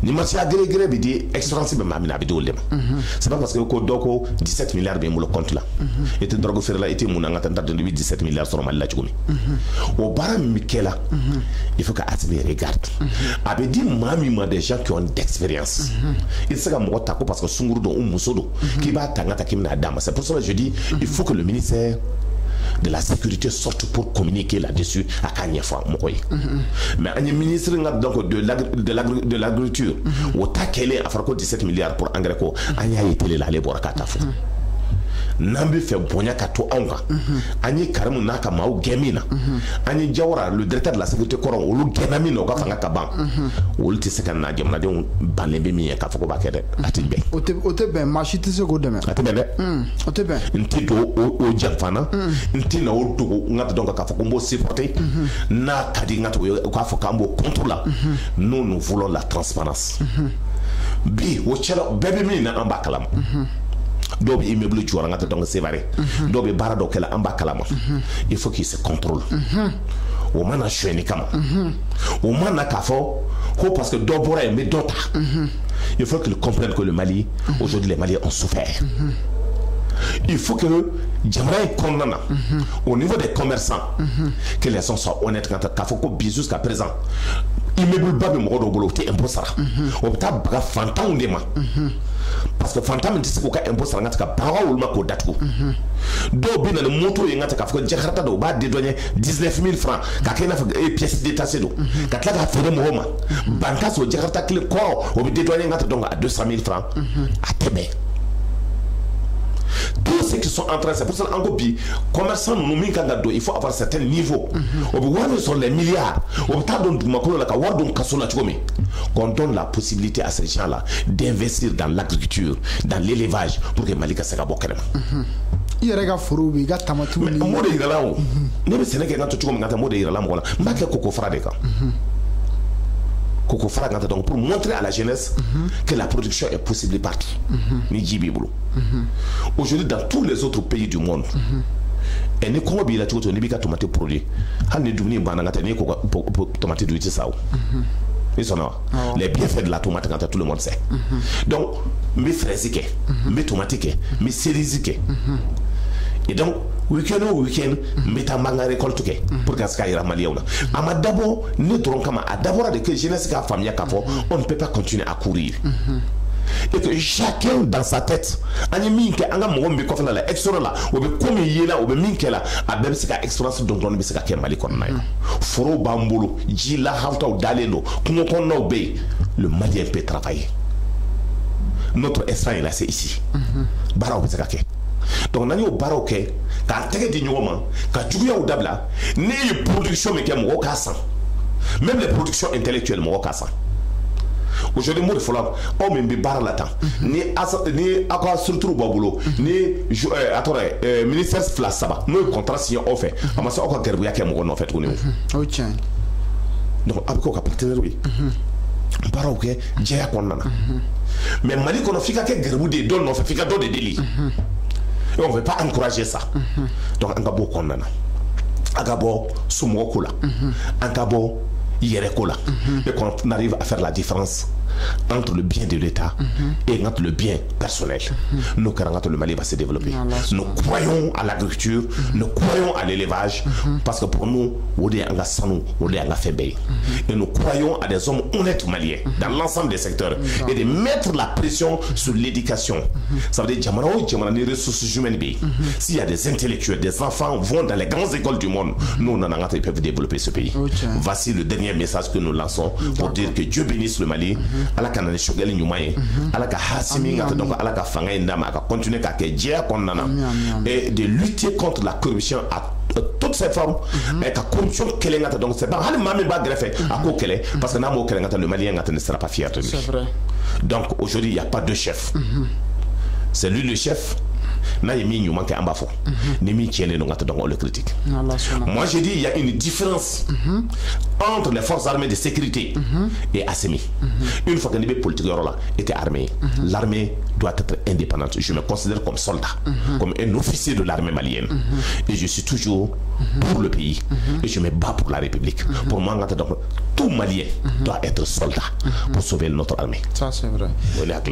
ni marché à gré gré bi di expérience be ma mina bi do lema c'est pas parce que ko doko 17 milliards be mo le compte là et te drogue faire là et te mo nga tanta de 17 milliards sur mal la ci gomi au bara mi kela il faut que Assimi regarde avait dit mami ma des gens qui ont d'expérience il sera mo ta ko parce que sunguru do musodo qui va tangata kimna dama c'est pour ça que je dis il faut que le ministère de la sécurité sorte pour communiquer là-dessus à Kanyefa Mokoy. Mais un ministre donc de l'agriculture, au taquelé à faire 17 milliards pour engrais, Anya été là les borakatafou. Nambi fait bonya kato anga. Ani karamu naka mau gemina. Ani jawara le directeur de la sécurité coron ou le genamino ga fanga kaban. Ou le tiseka na gemna de balembe mi ka foko ba kede atimbe. Ote ben machiti se go deme. Atimbe. Ote ben. Nti do o jafana. Nti na o do ngata donc ka foko mbo supporter. Na kadi ngata ka foko mbo contrôler. Nous voulons la transparence. Bi o chela bebe mi na amba kalama. Dobe immeuble tu as donc c'est vrai dobe bara do kala amba kalama il faut qu'il se contrôle o mana chweni kama o mana kafo ko parce que dobora et medota il faut qu'il comprenne que le Mali aujourd'hui les Maliens ont souffert il faut que Djamra condamne au niveau des commerçants que les gens soient honnêtes quand kafo ko bi jusqu'à présent immeuble babe mo do bolo te imposara o ta baga fantan ndema parce que fantôme dit ko ka imposer ngata ka bawa wulma ko datko do bina le moto yi ngata ka fa jakarta do ba dédouaner 19 000 francs ka kena fa pièces détachées do ka tla ka fere mo homa banka so jakarta kle ko o bi dédouaner ngata donc à 200 000 francs à Tébé. Tous ceux qui sont en train, c'est pour ça que les commerçants, il faut avoir un certain niveau. On sont les milliards. On donne la possibilité à ces gens-là d'investir dans l'agriculture, dans l'élevage, pour que Malika se gagne. Il y a des fous, il y a des tamatou. Mais moi, il y a là où les Sénégalais ont tout comme un mot de là, moi, je vais Coco Fradeka. Coco Fradeka, donc pour montrer à la jeunesse que la production est possible partout. Aujourd'hui, dans tous les autres pays du monde, et ne comment bien la chose, on n'est pas tomate produit. On est devenu bananate, ne tomate de ça. Les bienfaits de la tomate quand tout le monde sait. Donc, mes fraisiques, mes tomates, mes cerises. Et donc, week-end, mettons manga récolte pour qu'à ce qu'il y ait Mali. Ama d'abord, nous trouvons comme d'abord de que jeunesse ka famille on ne peut pas continuer à courir. Et que chacun dans sa tête, animinke anga mogombe ko fala la extra la obe komi yela obe minke la abem sika expérience donc on be sika ke Mali kon na foro bambolo jila hafta dalendo kuno kon no be le Malien peut travailler. Notre Espagne là c'est ici. Bara obe sika ke. Donc nani o bara ok ka tege di nyoma ka juguya o dabla ne production me ke mo ka san. Même les productions intellectuelles mo ka san. Aujourd'hui, moi, il faut là, on me barre là-dedans. Ni à surtout Baboulou, ni attendez, ministère Flas Saba, nous contrat signé on fait. On m'a dit encore Gerbouya qui a mon en fait au niveau. Donc avec quoi partenaire oui. Barre ok, j'ai à quoi mais Mali qu'on a fait que Gerbou des dons, on fait que d'autres délits. Et on ne veut pas encourager ça. Donc on a beau qu'on a. Agabo Sumokola, Agabo Yerekola, et qu'on arrive à faire la différence entre le bien de l'État et entre le bien personnel. Nous, quand le Mali va se développer, nous croyons à l'agriculture, nous croyons à l'élevage, parce que pour nous, on est en Sanou, on est en Fébé. Et nous croyons à des hommes honnêtes maliens dans l'ensemble des secteurs et de mettre la pression sur l'éducation. Ça veut dire que les ressources humaines, s'il y a des intellectuels, des enfants vont dans les grandes écoles du monde, nous, ils peuvent développer ce pays. Voici le dernier message que nous lançons pour dire que Dieu bénisse le Mali. Ala kana ne shogeli nyumaye ala ka hasimi ngata donc ala ka fanga ndama ka continuer ka ke dia konnana et de lutter contre la corruption à toutes ses formes et la corruption kele ngata donc c'est pas hali mami ba greffe à ko kele parce que namo kele ngata le Malien ngata ne sera pas fier de lui. C'est vrai. Donc aujourd'hui il n'y a pas de chef. C'est lui le chef. Moi je dis il y a une différence entre les forces armées de sécurité et Assimi. Une fois que les politiques était armée, l'armée doit être indépendante. Je me considère comme soldat, comme un officier de l'armée malienne. Et je suis toujours pour le pays. Et je me bats pour la République. Pour moi, tout Malien doit être soldat pour sauver notre armée. Ça, c'est vrai.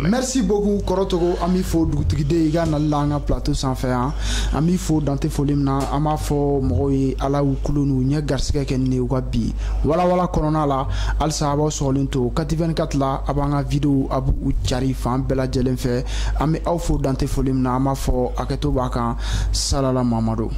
Merci beaucoup, Korotogo. Ami fo dugutigi iga na langa plateau sans faire. Ami fo dante folimna ama fo moyi ala ukulunu nya garsike ken ne wabi. Wala korona la al sahaba solinto 84 la abanga vidéo abu uchari fam bela jelen fe ami au fo dante folimna ama fo aketo baka salala mamadou.